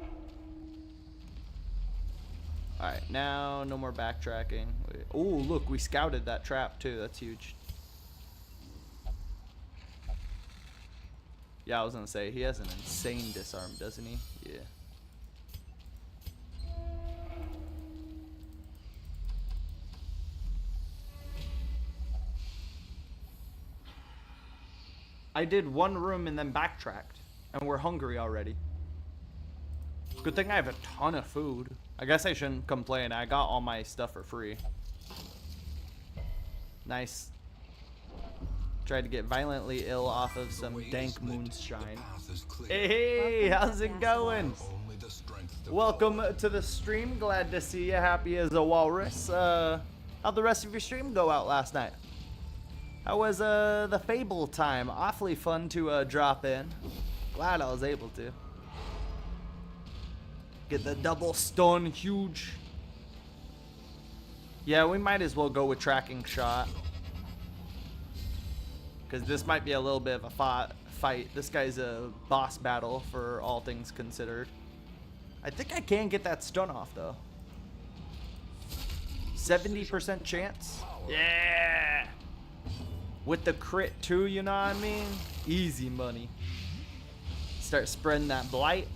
Alright, now no more backtracking. Oh, look, we scouted that trap too. That's huge. Yeah, I was gonna say, he has an insane disarm, doesn't he? Yeah. I did one room and then backtracked, and we're hungry already. Good thing I have a ton of food. I guess I shouldn't complain. I got all my stuff for free. Nice. Tried to get violently ill off of some dank moonshine. Hey, how's it going? Welcome to the stream. Glad to see you. Happy as a walrus. How'd the rest of your stream go out last night? How was the Fable time? Awfully fun to drop in. Glad I was able to. Get the double stun, huge. Yeah, we might as well go with tracking shot. Because this might be a little bit of a fight. This guy's a boss battle for all things considered. I think I can get that stun off though. 70% chance? Yeah! With the crit too, you know what I mean? Easy money. Start spreading that blight.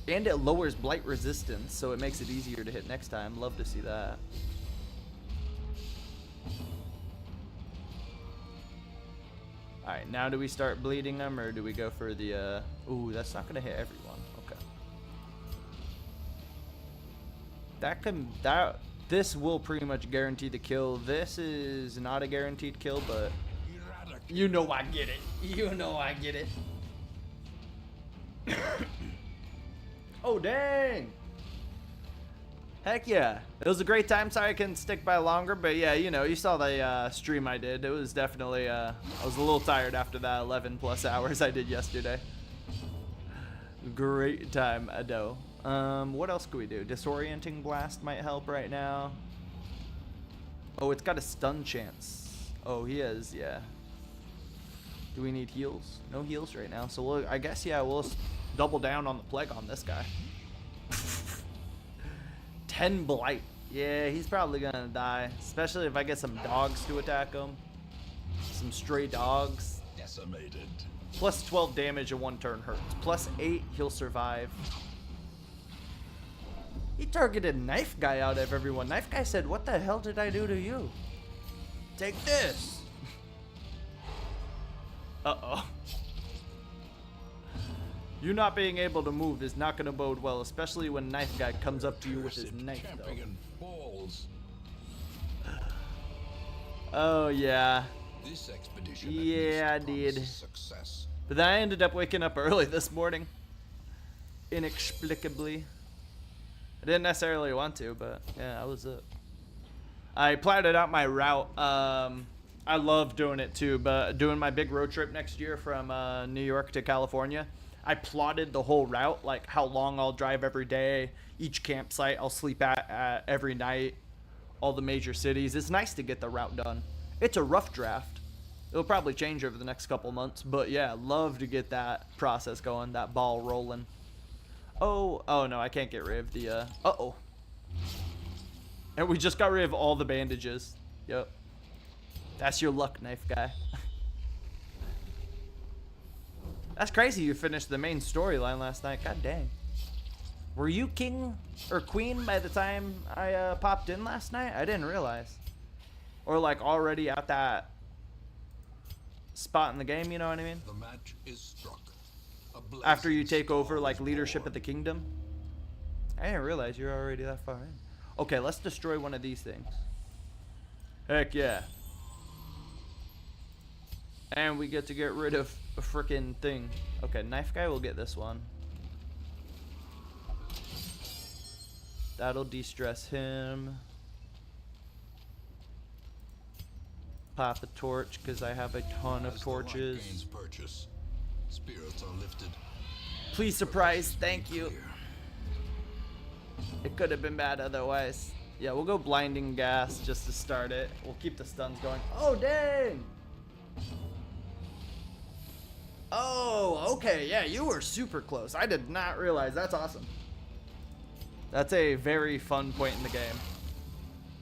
And it lowers blight resistance, so it makes it easier to hit next time. Love to see that. Alright, now do we start bleeding them, or do we go for the, Ooh, that's not gonna hit everyone. Okay. This will pretty much guarantee the kill. This is not a guaranteed kill, but... You know I get it. You know I get it. Oh, dang! Heck yeah. It was a great time. Sorry I couldn't stick by longer, but yeah, you know, you saw the stream I did. It was definitely, I was a little tired after that 11 plus hours I did yesterday. Great time, Ado. What else could we do? Disorienting Blast might help right now. Oh, it's got a stun chance. Oh, he is, yeah. Do we need heals? No heals right now, so we'll, I guess, yeah, we'll double down on the plague on this guy. 10 blight. Yeah, he's probably gonna die, especially if I get some dogs to attack him. Some stray dogs. Decimated. Plus 12 damage in 1 turn hurts. Plus 8, he'll survive. He targeted Knife Guy out of everyone. Knife Guy said, "What the hell did I do to you? Take this." Uh-oh. You not being able to move is not going to bode well, especially when Knife Guy comes up to you with his knife, though. Falls. Oh, yeah. This expedition Yeah, I did. Success. But then I ended up waking up early this morning. Inexplicably. I didn't necessarily want to, but yeah, I was up. I plotted out my route. I love doing it too, but doing my big road trip next year from New York to California, I plotted the whole route, like how long I'll drive every day, each campsite I'll sleep at every night, all the major cities. It's nice to get the route done. It's a rough draft. It'll probably change over the next couple months, but yeah, love to get that process going, that ball rolling. Oh no, I can't get rid of the, uh-oh. And we just got rid of all the bandages. Yep. That's your luck, Knife Guy. That's crazy you finished the main storyline last night. God dang. Were you king or queen by the time I popped in last night? I didn't realize. Or like already at that spot in the game, you know what I mean? The match is struck. After you take over like leadership of the kingdom. I didn't realize you're already that far in. Okay, let's destroy one of these things. Heck yeah. And we get to get rid of a frickin' thing. Okay, Knife Guy will get this one. That'll de-stress him. Pop a torch because I have a ton of torches. Spirits are lifted. Please surprise, thank you. It could have been bad otherwise. Yeah, we'll go blinding gas just to start it. We'll keep the stuns going. Oh, dang! Oh, okay, yeah, you were super close. I did not realize. That's awesome. That's a very fun point in the game.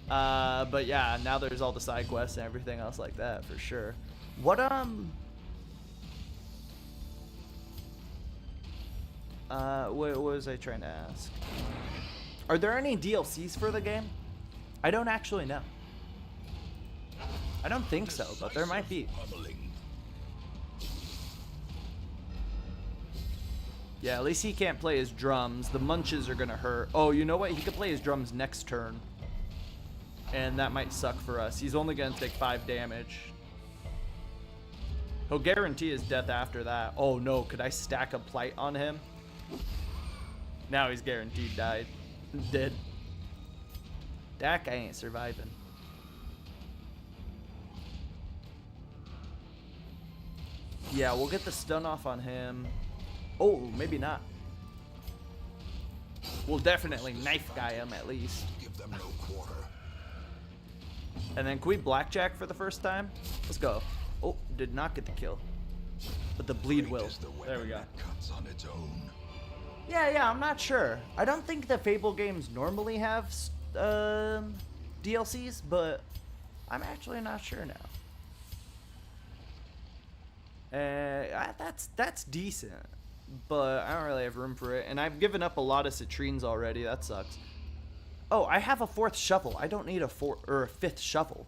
But yeah, now there's all the side quests and everything else like that for sure. What was I trying to ask? Are there any DLCs for the game? I don't actually know. I don't think so, but there might be. Yeah, at least he can't play his drums. The munches are gonna hurt. Oh, you know what? He could play his drums next turn. And that might suck for us. He's only gonna take 5 damage. He'll guarantee his death after that. Oh no, could I stack a plight on him? Now he's guaranteed died. Dead. That guy ain't surviving. Yeah, we'll get the stun off on him. Oh, maybe not. We'll definitely Knife Guy him at least. Give them no quarter. And then can we blackjack for the first time? Let's go. Oh, did not get the kill. But the bleed will. There we go. Cuts on its own. Yeah, I'm not sure. I don't think the Fable games normally have DLCs, but I'm actually not sure now. That's decent. but I don't really have room for it. And I've given up a lot of citrines already. That sucks. Oh, I have a 4th shovel. I don't need a 5th shovel.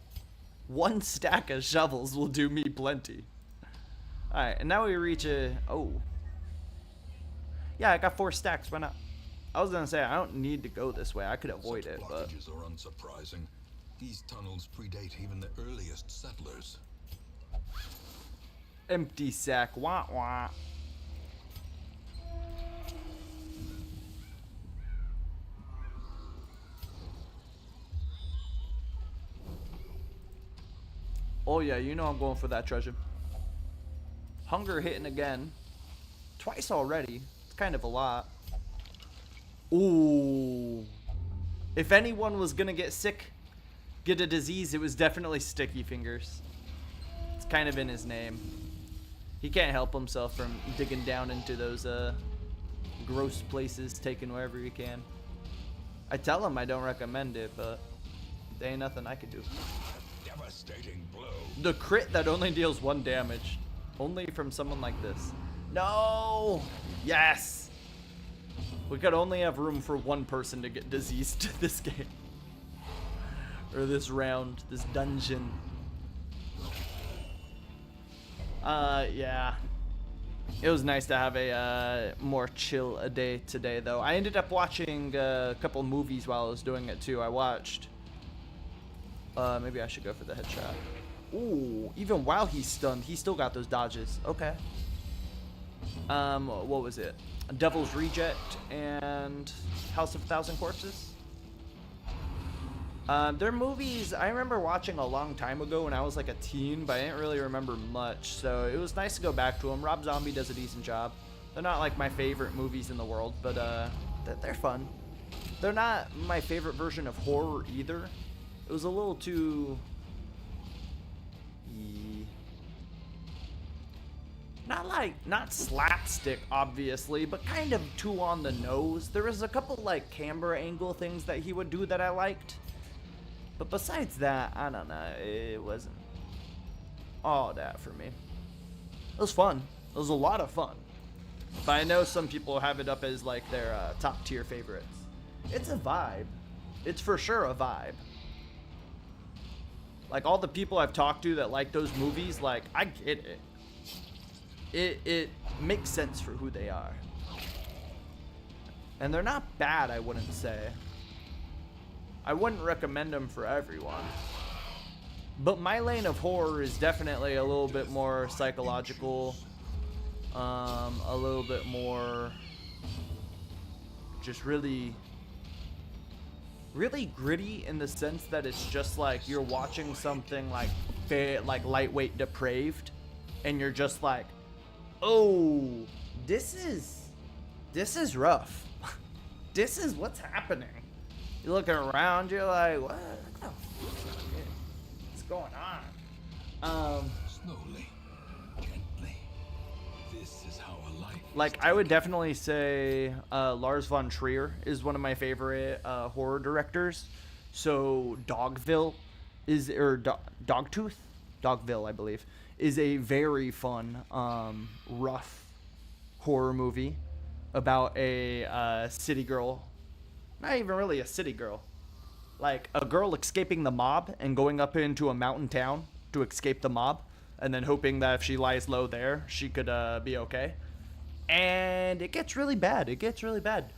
1 stack of shovels will do me plenty. Alright, and now we reach a... Oh. Yeah, I got 4 stacks. Why not? I was gonna say, I don't need to go this way. I could avoid it, but... Such blockages are unsurprising. These tunnels predate even the earliest settlers. Empty sack. Wah, wah. Oh yeah, you know I'm going for that treasure. Hunger hitting again. Twice already. It's kind of a lot. Ooh. If anyone was gonna get sick, get a disease, it was definitely Sticky Fingers. It's kind of in his name. He can't help himself from digging down into those gross places, taking wherever he can. I tell him I don't recommend it, but there ain't nothing I could do. Devastating blow. The crit that only deals 1 damage. Only from someone like this. No! Yes! We could only have room for 1 person to get diseased this game. Or this round, this dungeon. Yeah. It was nice to have a more chill a day today, though. I ended up watching a couple movies while I was doing it, too. I watched... maybe I should go for the headshot. Ooh, even while he's stunned, he still got those dodges. Okay. What was it? Devil's Reject and House of a Thousand Corpses? They're movies I remember watching a long time ago when I was like a teen, but I didn't really remember much, so it was nice to go back to them. Rob Zombie does a decent job. They're not like my favorite movies in the world, but they're fun. They're not my favorite version of horror either. It was a little too... Not slapstick, obviously, but kind of too on the nose. There was a couple, like, camera angle things that he would do that I liked. But besides that, I don't know. It wasn't all that for me. It was fun. It was a lot of fun. But I know some people have it up as, like, their top tier favorites. It's a vibe. It's for sure a vibe. Like, all the people I've talked to that like those movies, like, I get it. It makes sense for who they are. And they're not bad, I wouldn't say. I wouldn't recommend them for everyone. But my lane of horror is definitely a little bit more psychological. A little bit more... just really gritty in the sense that it's just like you're watching something like lightweight depraved, and you're just like, oh, this is rough. This is what's happening. You're looking around, you're like, what the fuck is going on? Slowly, gently. This is how a life. Like, I would definitely say Lars von Trier is one of my favorite horror directors. So Dogville is, or Dogtooth? Dogville, I believe, is a very fun, rough horror movie about a city girl. Not even really a city girl. Like, a girl escaping the mob and going up into a mountain town to escape the mob, and then hoping that if she lies low there, she could be okay. And it gets really bad. It gets really bad.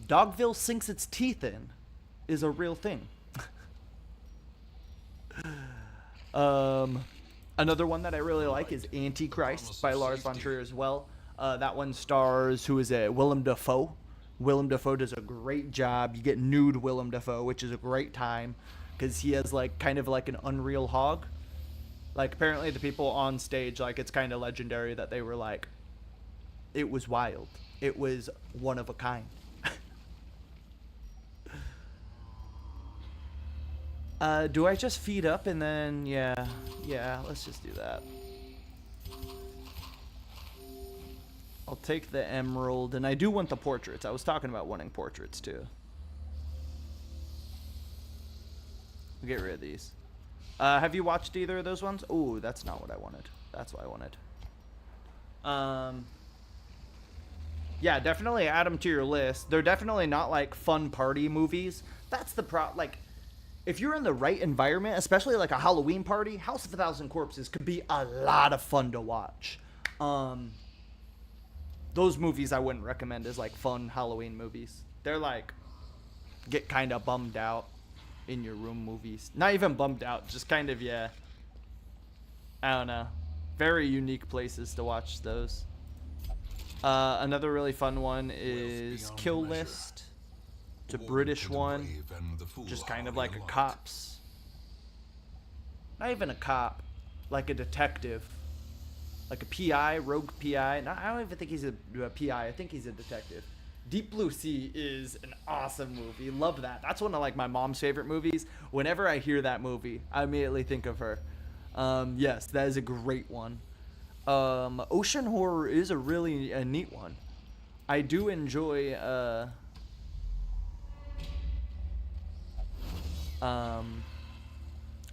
Dogville sinks its teeth in is a real thing. Another one that I really like is Antichrist by Lars von Trier as well. That one stars, who is it, Willem Dafoe. Willem Dafoe does a great job. You get nude Willem Dafoe, which is a great time because he has like kind of like an unreal hog. Like, apparently the people on stage, like, it's kind of legendary that they were like, it was wild. It was one of a kind. Do I just feed up and then, yeah, let's just do that. I'll take the emerald, and I do want the portraits. I was talking about wanting portraits too. We'll get rid of these. Have you watched either of those ones? Oh, that's not what I wanted. That's what I wanted. Yeah, definitely add them to your list. They're definitely not like fun party movies. That's the like if you're in the right environment, especially like a Halloween party, House of a Thousand Corpses could be a lot of fun to watch. Those movies I wouldn't recommend as like fun Halloween movies. They're like get kind of bummed out in your room movies. Not even bummed out, just kind of, yeah. I don't know. Very unique places to watch those. Another really fun one is Kill List. It's a British one. Just kind of like a cop's. Not even a cop. Like a detective. Like a PI, rogue PI. No, I don't even think he's a PI. I think he's a detective. Deep Blue Sea is an awesome movie. Love that. That's one of like my mom's favorite movies. Whenever I hear that movie, I immediately think of her. Yes, that is a great one. Ocean horror is a really neat one. I do enjoy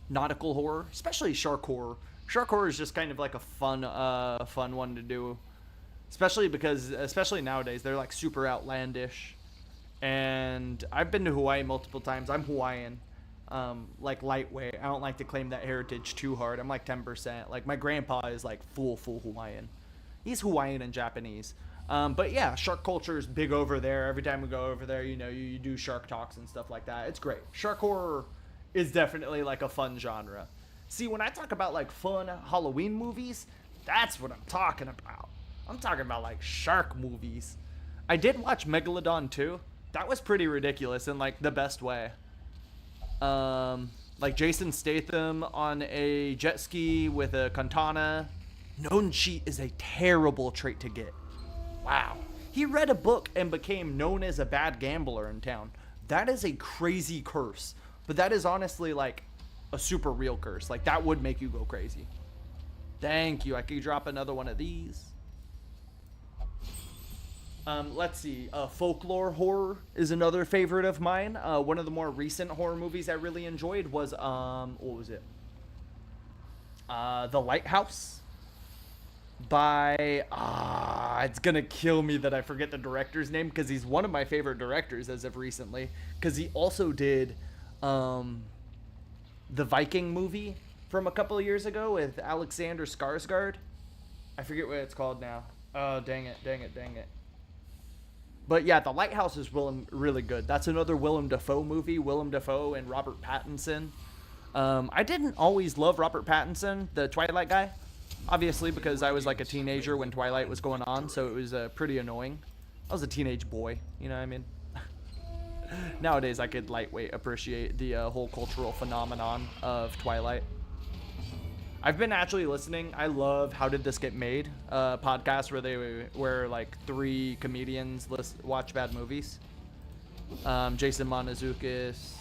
nautical horror, especially shark horror. Shark horror is just kind of like a fun one to do, especially nowadays they're like super outlandish. And I've been to Hawaii multiple times. I'm Hawaiian, like lightweight. I don't like to claim that heritage too hard. I'm like 10%. Like my grandpa is like full Hawaiian. He's Hawaiian and Japanese. But yeah, shark culture is big over there. Every time we go over there, you know, you do shark talks and stuff like that. It's great. Shark horror is definitely like a fun genre. See, when I talk about like fun Halloween movies, that's what I'm talking about. I'm talking about like shark movies. I did watch Megalodon 2. That was pretty ridiculous in like the best way. Like Jason Statham on a jet ski with a katana. Known cheat is a terrible trait to get. Wow. He read a book and became known as a bad gambler in town. That is a crazy curse. But that is honestly like a super real curse. Like that would make you go crazy. Thank you. I could drop another one of these. Let's see. Folklore horror is another favorite of mine. One of the more recent horror movies I really enjoyed was what was it? The Lighthouse by it's gonna kill me that I forget the director's name because he's one of my favorite directors as of recently. Because he also did the Viking movie from a couple of years ago with Alexander Skarsgård. I forget what it's called now. Oh, dang it. But yeah, The Lighthouse is really good. That's another Willem Dafoe movie. Willem Dafoe and Robert Pattinson. I didn't always love Robert Pattinson, the Twilight guy. Obviously, because I was like a teenager when Twilight was going on, so it was pretty annoying. I was a teenage boy, you know what I mean? Nowadays, I could lightweight appreciate the whole cultural phenomenon of Twilight. I've been actually listening. I love How Did This Get Made? Podcast where like 3 comedians watch bad movies. Jason Montezukis,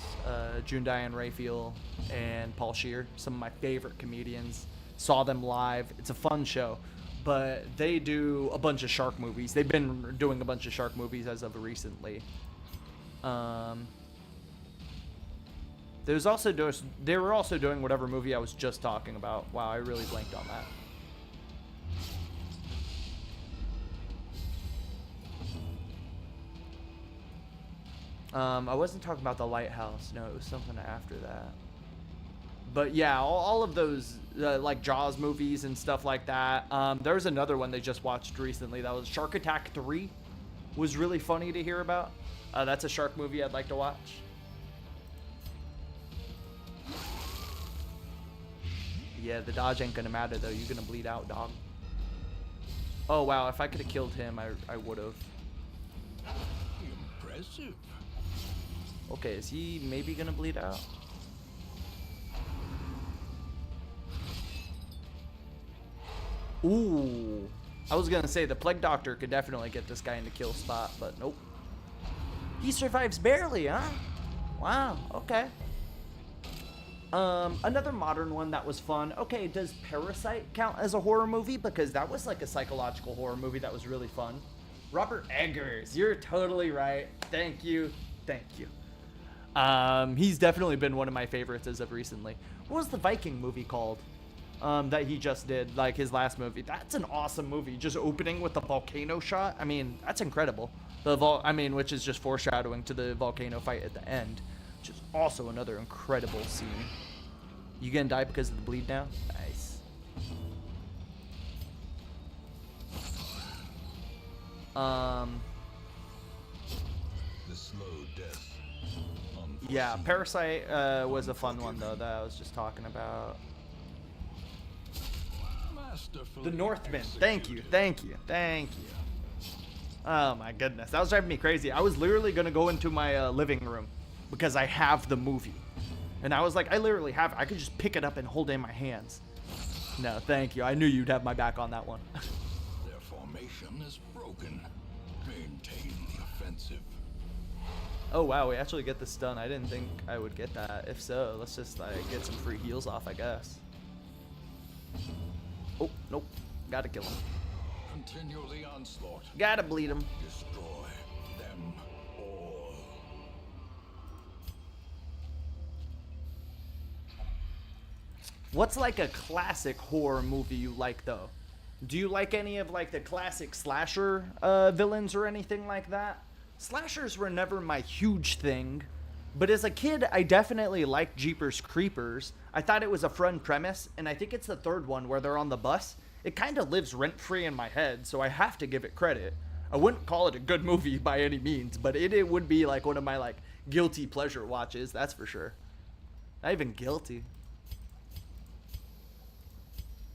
June Diane Raphael, and Paul Scheer, some of my favorite comedians. Saw them live. It's a fun show. But they do a bunch of shark movies. They've been doing a bunch of shark movies as of recently. They were also doing whatever movie I was just talking about. Wow, I really blanked on that. I wasn't talking about The Lighthouse. No, it was something after that. But yeah, all of those like Jaws movies and stuff like that. There's another one they just watched recently that was Shark Attack 3. Was really funny to hear about. That's a shark movie I'd like to watch. Yeah, the dodge ain't gonna matter though. You're gonna bleed out, dog. Oh wow, if I could have killed him, I would have. Impressive. Okay, is he maybe gonna bleed out? Ooh. I was gonna say the Plague Doctor could definitely get this guy into kill spot, but nope. He survives barely, huh? Wow, okay. Another modern one that was fun. Okay, does Parasite count as a horror movie? Because that was like a psychological horror movie that was really fun. Robert Eggers, you're totally right. Thank you. He's definitely been one of my favorites as of recently. What was the Viking movie called? that he just did, like his last movie. That's an awesome movie. Just opening with the volcano shot. I mean, that's incredible. Which is just foreshadowing to the volcano fight at the end, which is also another incredible scene. You gonna die because of the bleed now? Nice. The slow death. Yeah, Parasite was a fun one though that I was just talking about. The Northman. Thank you. Oh my goodness, that was driving me crazy. I was literally gonna go into my living room because I have the movie, and I was like, I literally have it. I could just pick it up and hold it in my hands. No, thank you. I knew you'd have my back on that one. Their formation is broken. Maintain the offensive. Oh wow, we actually get the stun. I didn't think I would get that. If so, let's just like get some free heals off, I guess. Oh, nope. Gotta kill him. Continue the onslaught. Gotta bleed him. Destroy them all. What's like a classic horror movie you like though? Do you like any of like the classic slasher villains or anything like that? Slashers were never my huge thing, but as a kid I definitely liked Jeepers Creepers. I thought it was a fun premise, and I think it's the third one where they're on the bus. It kind of lives rent-free in my head, so I have to give it credit. I wouldn't call it a good movie by any means, but it would be like one of my like guilty pleasure watches, that's for sure. Not even guilty.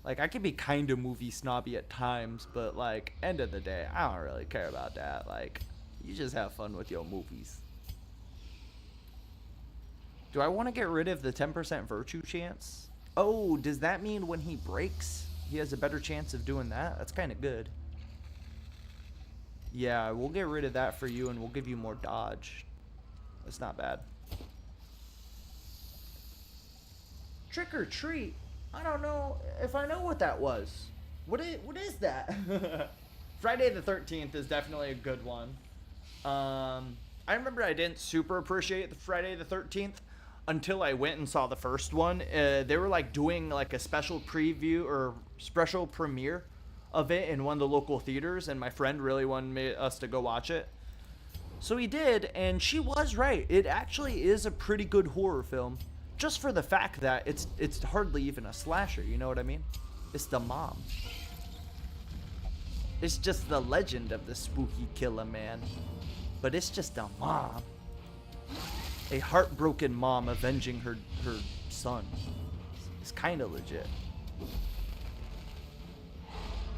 Like, I could be kind of movie snobby at times, but like, end of the day, I don't really care about that. Like, you just have fun with your movies. Do I want to get rid of the 10% virtue chance? Oh, does that mean when he breaks, he has a better chance of doing that? That's kind of good. Yeah, we'll get rid of that for you, and we'll give you more dodge. That's not bad. Trick or treat? I don't know if I know what that was. What is that? Friday the 13th is definitely a good one. I remember I didn't super appreciate the Friday the 13th until I went and saw the first one. They were like doing like a special preview or special premiere of it in one of the local theaters, and my friend really wanted us to go watch it. So he did, and she was right. It actually is a pretty good horror film, just for the fact that it's hardly even a slasher, you know what I mean? It's the mom. It's just the legend of the spooky killer, man. But it's just a mom. A heartbroken mom avenging her son. It's kind of legit.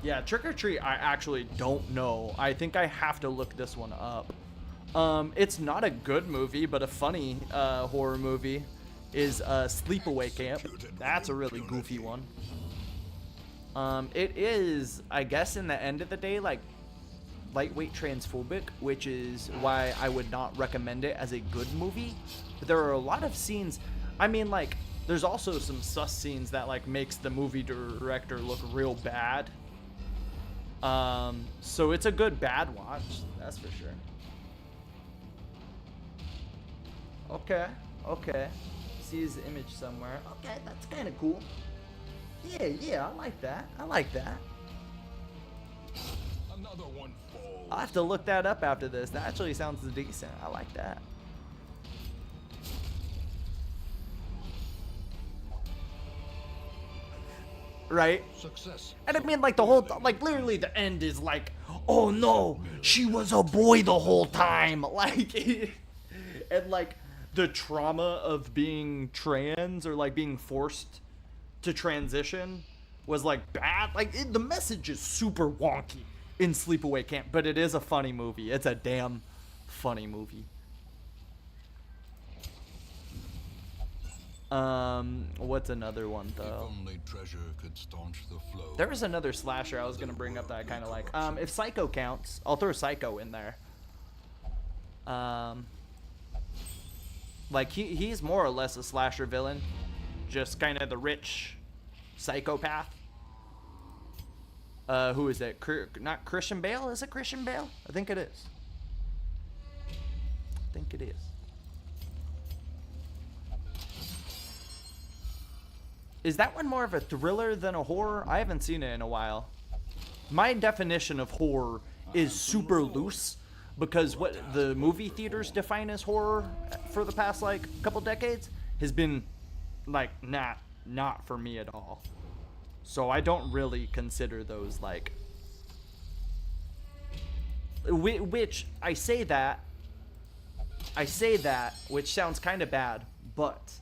Yeah, Trick or Treat, I actually don't know. I think I have to look this one up. It's not a good movie, but a funny horror movie is Sleepaway Camp. That's a really goofy one. It is, I guess, in the end of the day, like lightweight transphobic, which is why I would not recommend it as a good movie. But there are a lot of scenes, I mean, like, there's also some sus scenes that like makes the movie director look real bad. So it's a good bad watch, that's for sure. Okay. See his image somewhere. Okay, that's kind of cool. Yeah, I like that. Another one falls. I'll have to look that up after this. That actually sounds decent. I like that. Right? Success. And I mean, like, the whole, like, literally the end is like, oh no, she was a boy the whole time. Like, and like, the trauma of being trans or like being forced to transition was like bad. Like, the message is super wonky in Sleepaway Camp, but it is a funny movie. It's a damn funny movie. What's another one though? If only treasure could staunch the flow. There was another slasher I was gonna bring up that I kind of like. If Psycho counts, I'll throw Psycho in there. Like he's more or less a slasher villain, just kind of the rich psychopath. Who is it? Not Christian Bale? Is it Christian Bale? I think it is. Is that one more of a thriller than a horror? I haven't seen it in a while. My definition of horror is super loose because what the movie theaters define as horror for the past like couple decades has been like not for me at all. So I don't really consider those like, which I say that which sounds kind of bad, but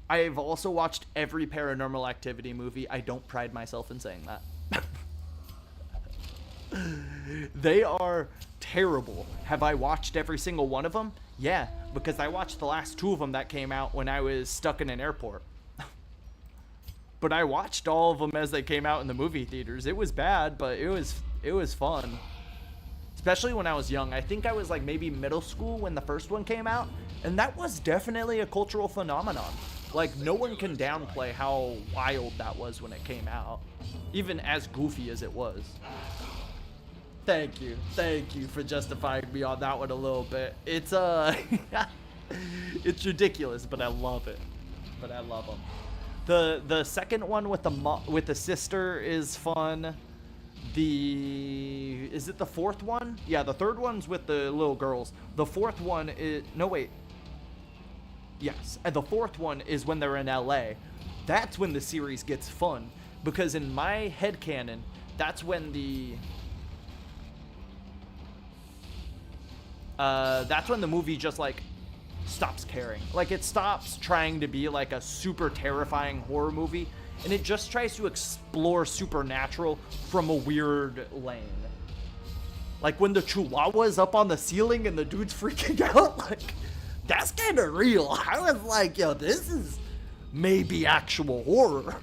I've also watched every Paranormal Activity movie. I don't pride myself in saying that. They are terrible. Have I watched every single one of them? Yeah, because I watched the last 2 of them that came out when I was stuck in an airport. But I watched all of them as they came out in the movie theaters. It was bad, but it was fun. Especially when I was young. I think I was like maybe middle school when the first one came out, and that was definitely a cultural phenomenon. Like, no one can downplay how wild that was when it came out, even as goofy as it was. Thank you for justifying me on that one a little bit. It's it's ridiculous, but I love it. But I love them. The second one with the sister is fun. Is it the fourth one? Yeah, the third one's with the little girls. The fourth one is yes, and the fourth one is when they're in LA. That's when the series gets fun, because in my headcanon, that's when the movie just like stops caring. Like, it stops trying to be like a super terrifying horror movie, and it just tries to explore supernatural from a weird lane. Like when the chihuahua's up on the ceiling and the dude's freaking out, like, that's kind of real. I was like, yo, this is maybe actual horror.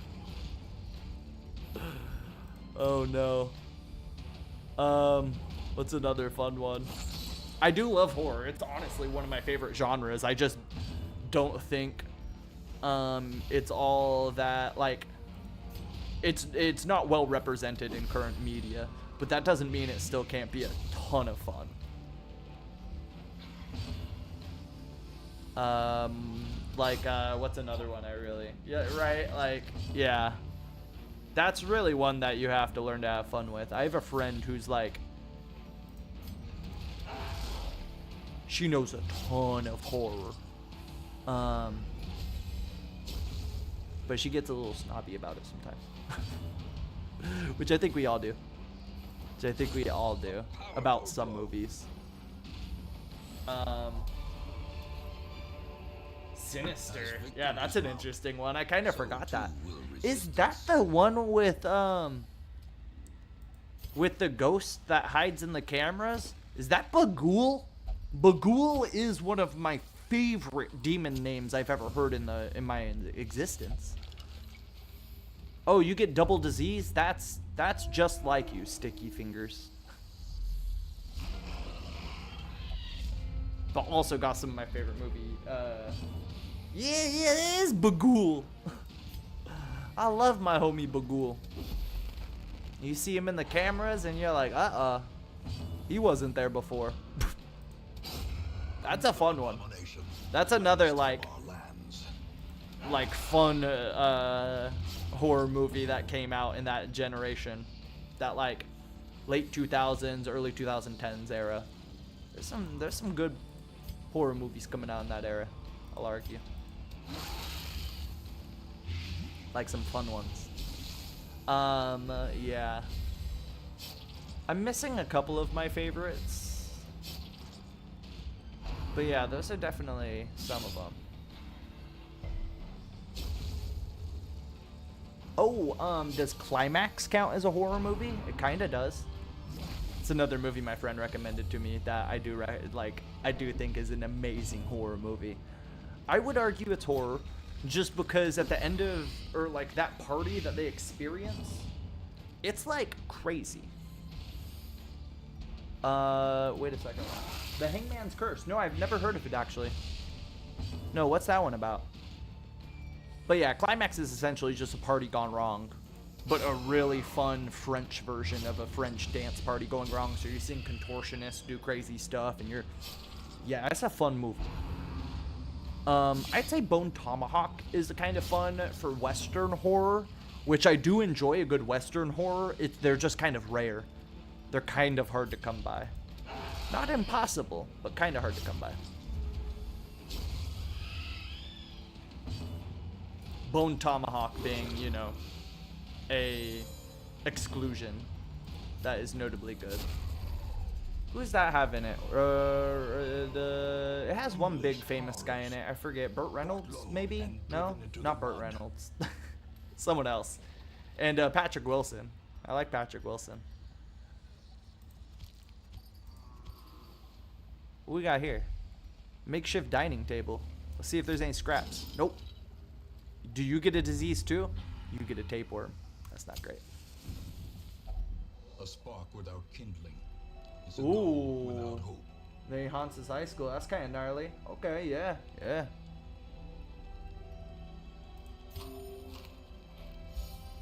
Oh no. What's another fun one? I do love horror. It's honestly one of my favorite genres. I just don't think it's all that, like, it's not well represented in current media, but that doesn't mean it still can't be a ton of fun. What's another one yeah, that's really one that you have to learn to have fun with. I have a friend who's like, she knows a ton of horror, but she gets a little snobby about it sometimes. Which I think we all do. About some movies. Sinister. Yeah, that's an interesting one. I kind of forgot that. Is that the one with the ghost that hides in the cameras? Is that Bagul? Bagul is one of my favorite demon names I've ever heard in my existence. Oh, you get double disease? That's just like you, Sticky Fingers. But also got some of my favorite movie. Yeah, it is Bagul. I love my homie Bagul. You see him in the cameras and you're like, he wasn't there before. That's a fun one. That's another like fun horror movie that came out in that generation, that like late 2000s, early 2010s era. There's some good horror movies coming out in that era, I'll argue. Like some fun ones. Yeah. I'm missing a couple of my favorites. But yeah, those are definitely some of them. Oh, does Climax count as a horror movie? It kind of does. It's another movie my friend recommended to me that I do think is an amazing horror movie. I would argue it's horror just because at the end of, or like that party that they experience, it's like crazy. Wait a second. The Hangman's Curse. No, I've never heard of it actually. No, what's that one about? But yeah, Climax is essentially just a party gone wrong, but a really fun French version of a French dance party going wrong. So you're seeing contortionists do crazy stuff, and yeah, it's a fun movie. I'd say Bone Tomahawk is kind of fun for Western horror, which I do enjoy a good Western horror. They're just kind of rare. They're kind of hard to come by. Not impossible, but kind of hard to come by. Bone Tomahawk being, you know, a exclusion that is notably good. Who does that have in it? It has one big famous guy in it. I forget. Burt Reynolds, maybe? No? Not Burt Reynolds. Someone else. And Patrick Wilson. I like Patrick Wilson. What we got here? Makeshift dining table. Let's see if there's any scraps. Nope. Do you get a disease too? You get a tapeworm. That's not great. A spark without kindling is a goal without hope. Then he haunts his high school. That's kind of gnarly. Okay, yeah, yeah.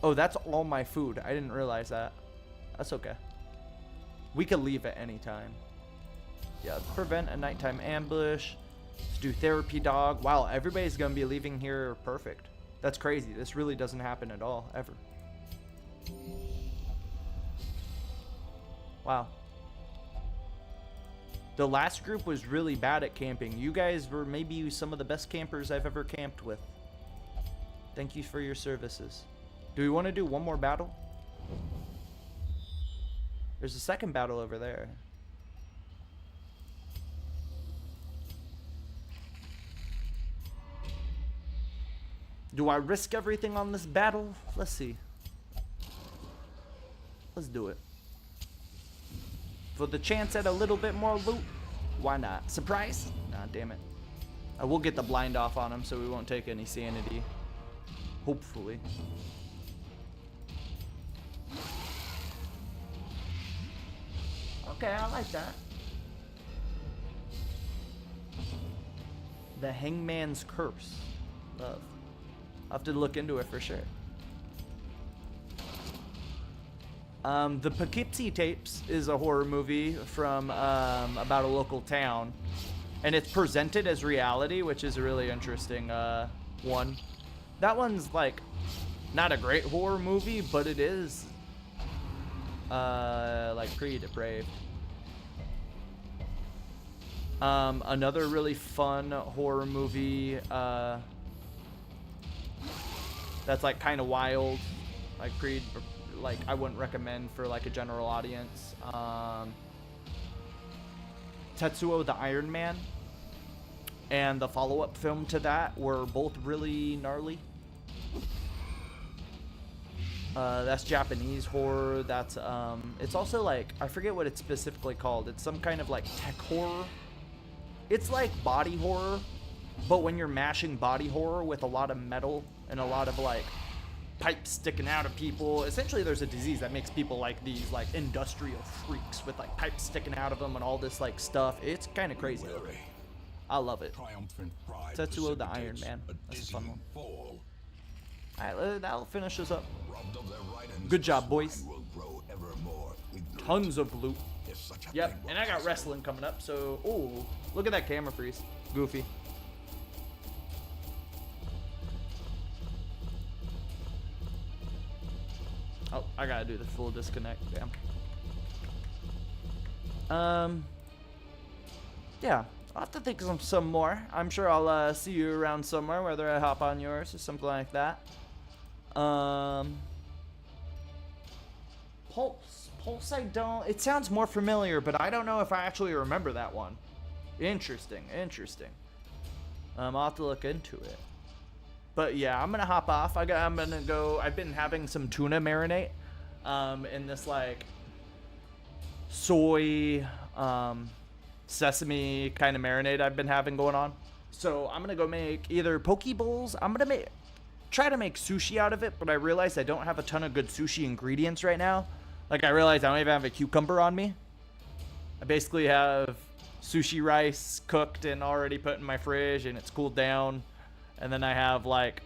Oh, that's all my food. I didn't realize that. That's okay. We could leave at any time. Yeah, prevent a nighttime ambush. Let's do therapy dog. Wow, everybody's gonna be leaving here perfect. That's crazy. This really doesn't happen at all, ever. Wow. The last group was really bad at camping. You guys were maybe some of the best campers I've ever camped with. Thank you for your services. Do we want to do one more battle? There's a second battle over there. Do I risk everything on this battle? Let's see. Let's do it. For the chance at a little bit more loot, why not? Surprise? Nah, damn it. I will get the blind off on him so we won't take any sanity. Hopefully. Okay, I like that. The Hangman's Curse. Love. I'll have to look into it for sure. The Poughkeepsie Tapes is a horror movie from about a local town, and it's presented as reality, which is a really interesting one. That one's like not a great horror movie, but it is like pretty depraved. Another really fun horror movie that's like kind of wild, like like I wouldn't recommend for like a general audience. Tetsuo the Iron Man and the follow-up film to that were both really gnarly. That's Japanese horror. That's it's also like, I forget what it's specifically called. It's some kind of like tech horror. It's like body horror, but when you're mashing body horror with a lot of metal and a lot of like pipes sticking out of people. Essentially there's a disease that makes people like these like industrial freaks with like pipes sticking out of them and all this like stuff. It's kind of crazy. I love it. Tetsuo the Iron Man. That's a fun one. Alright, that'll finish us up. Good job, boys. Tons of loot. Yep, and I got wrestling coming up, so... Oh, look at that camera freeze. Goofy. Oh, I gotta do the full disconnect. Damn. Yeah, I'll have to think of some more. I'm sure I'll see you around somewhere, whether I hop on yours or something like that. Pulse, I don't... It sounds more familiar, but I don't know if I actually remember that one. Interesting. I'll have to look into it. But yeah, I'm gonna hop off. I'm gonna go... I've been having some tuna marinate in this like soy sesame kind of marinade I've been having going on. So I'm gonna go make either poke bowls. I'm gonna try to make sushi out of it, but I realized I don't have a ton of good sushi ingredients right now. Like, I realized I don't even have a cucumber on me. I basically have sushi rice cooked and already put in my fridge, and it's cooled down. And then I have, like,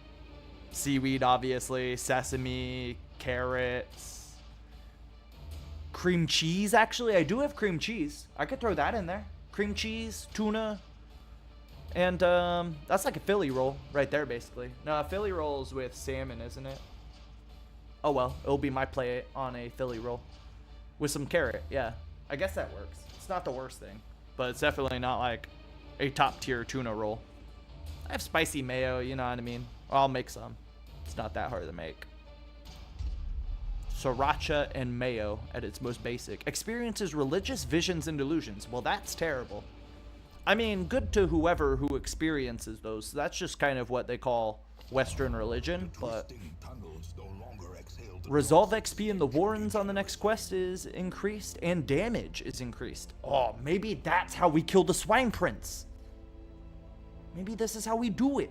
seaweed, obviously, sesame, carrots, cream cheese, actually. I do have cream cheese. I could throw that in there. Cream cheese, tuna. And that's like a Philly roll right there, basically. No, a Philly roll is with salmon, isn't it? Oh well, it'll be my play on a Philly roll with some carrot. Yeah, I guess that works. It's not the worst thing, but it's definitely not like a top tier tuna roll. I have spicy mayo, you know what I mean? I'll make some. It's not that hard to make. Sriracha and mayo at its most basic. Experiences religious visions and delusions. Well, that's terrible. I mean, good to whoever who experiences those. That's just kind of what they call Western religion, but resolve XP in the Warrens on the next quest is increased, and damage is increased. Oh, maybe that's how we kill the Swine Prince. Maybe this is how we do it.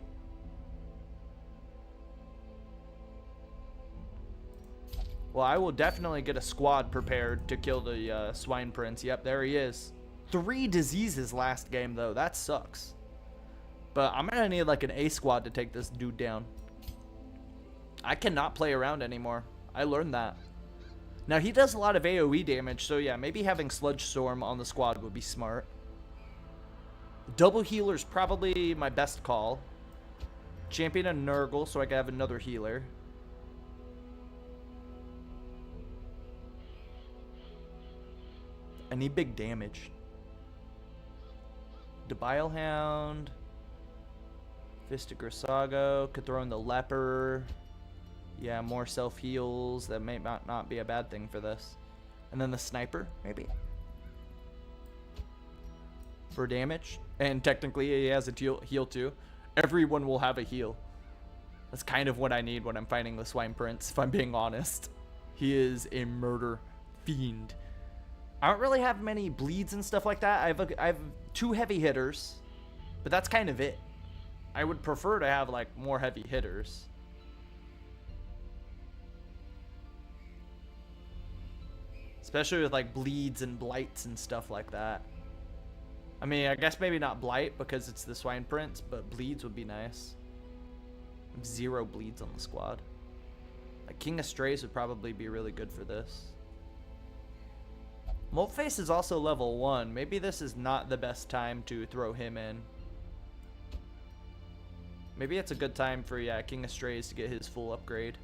Well, I will definitely get a squad prepared to kill the Swine Prince. Yep, there he is. 3 diseases last game, though. That sucks. But I'm going to need like an A squad to take this dude down. I cannot play around anymore. I learned that. Now, he does a lot of AoE damage, so yeah, maybe having Sludge Storm on the squad would be smart. Double healer's probably my best call. Champion a Nurgle, so I can have another healer. I need big damage. Debile Hound. Fist of Grisago. Could throw in the Leper. Yeah, more self-heals. That may not be a bad thing for this. And then the Sniper, maybe. For damage. And technically he has a heal too. Everyone will have a heal. That's kind of what I need when I'm fighting the Swine Prince, if I'm being honest. He is a murder fiend. I don't really have many bleeds and stuff like that. I have 2 heavy hitters, but that's kind of it. I would prefer to have like more heavy hitters. Especially with like bleeds and blights and stuff like that. I mean, I guess maybe not blight because it's the Swine Prince, but bleeds would be nice. I have 0 bleeds on the squad. Like King of Strays would probably be really good for this. Moltface is also level 1. Maybe this is not the best time to throw him in. Maybe it's a good time for, yeah, King of Strays to get his full upgrade.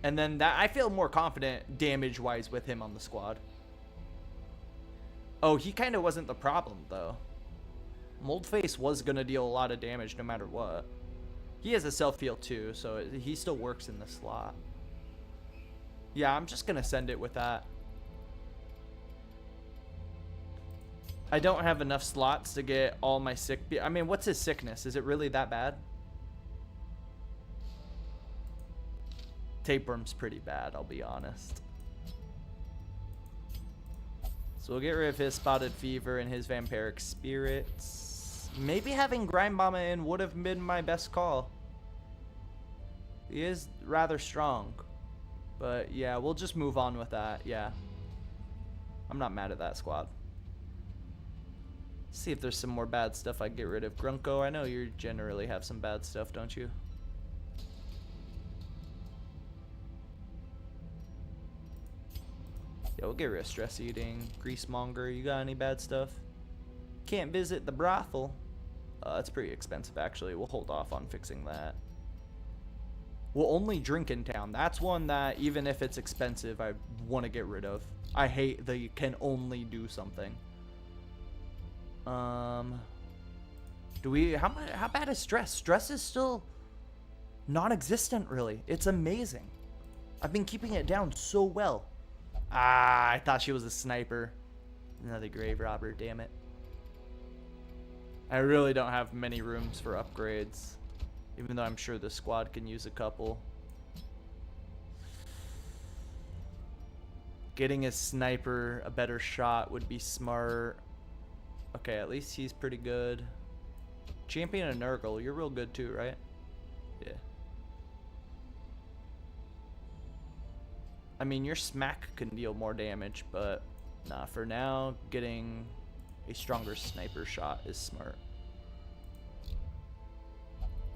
And then that I feel more confident damage-wise with him on the squad. Oh, he kind of wasn't the problem, though. Moltface was going to deal a lot of damage no matter what. He has a self-heal, too, so he still works in the slot. Yeah, I'm just going to send it with that. I don't have enough slots to get all my sick. I mean, what's his sickness? Is it really that bad? Tapeworm's pretty bad, I'll be honest. So we'll get rid of his Spotted Fever and his Vampiric Spirits. Maybe having Grindbomber in would have been my best call. He is rather strong. But yeah, we'll just move on with that. Yeah. I'm not mad at that squad. See if there's some more bad stuff I can get rid of. Grunko, I know you generally have some bad stuff, don't you? Yeah, we'll get rid of Stress Eating. Greasemonger, you got any bad stuff? Can't visit the brothel. That's pretty expensive, actually. We'll hold off on fixing that. We'll only drink in town. That's one that, even if it's expensive, I want to get rid of. I hate that you can only do something. How bad is stress? Stress is still non-existent, really. It's amazing. I've been keeping it down so well. Ah, I thought she was a sniper. Another grave robber, damn it. I really don't have many rooms for upgrades, even though I'm sure the squad can use a couple. Getting a sniper a better shot would be smart. Okay, at least he's pretty good. Champion and Nurgle, you're real good too, right? Yeah. I mean, your smack can deal more damage, but nah, for now, getting a stronger sniper shot is smart.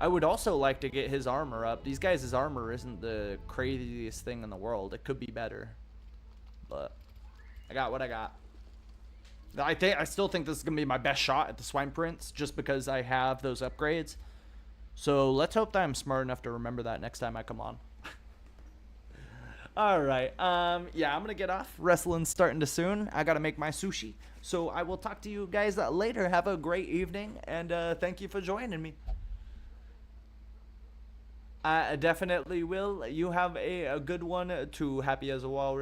I would also like to get his armor up. These guys' armor isn't the craziest thing in the world. It could be better, but I got what I got. I still think this is gonna be my best shot at the Swine Prince, just because I have those upgrades. So let's hope that I'm smart enough to remember that next time I come on. All right. Yeah, I'm gonna get off. Wrestling's starting to soon. I gotta make my sushi. So I will talk to you guys later. Have a great evening, and thank you for joining me. I definitely will. You have a good one too. Happy as a walrus.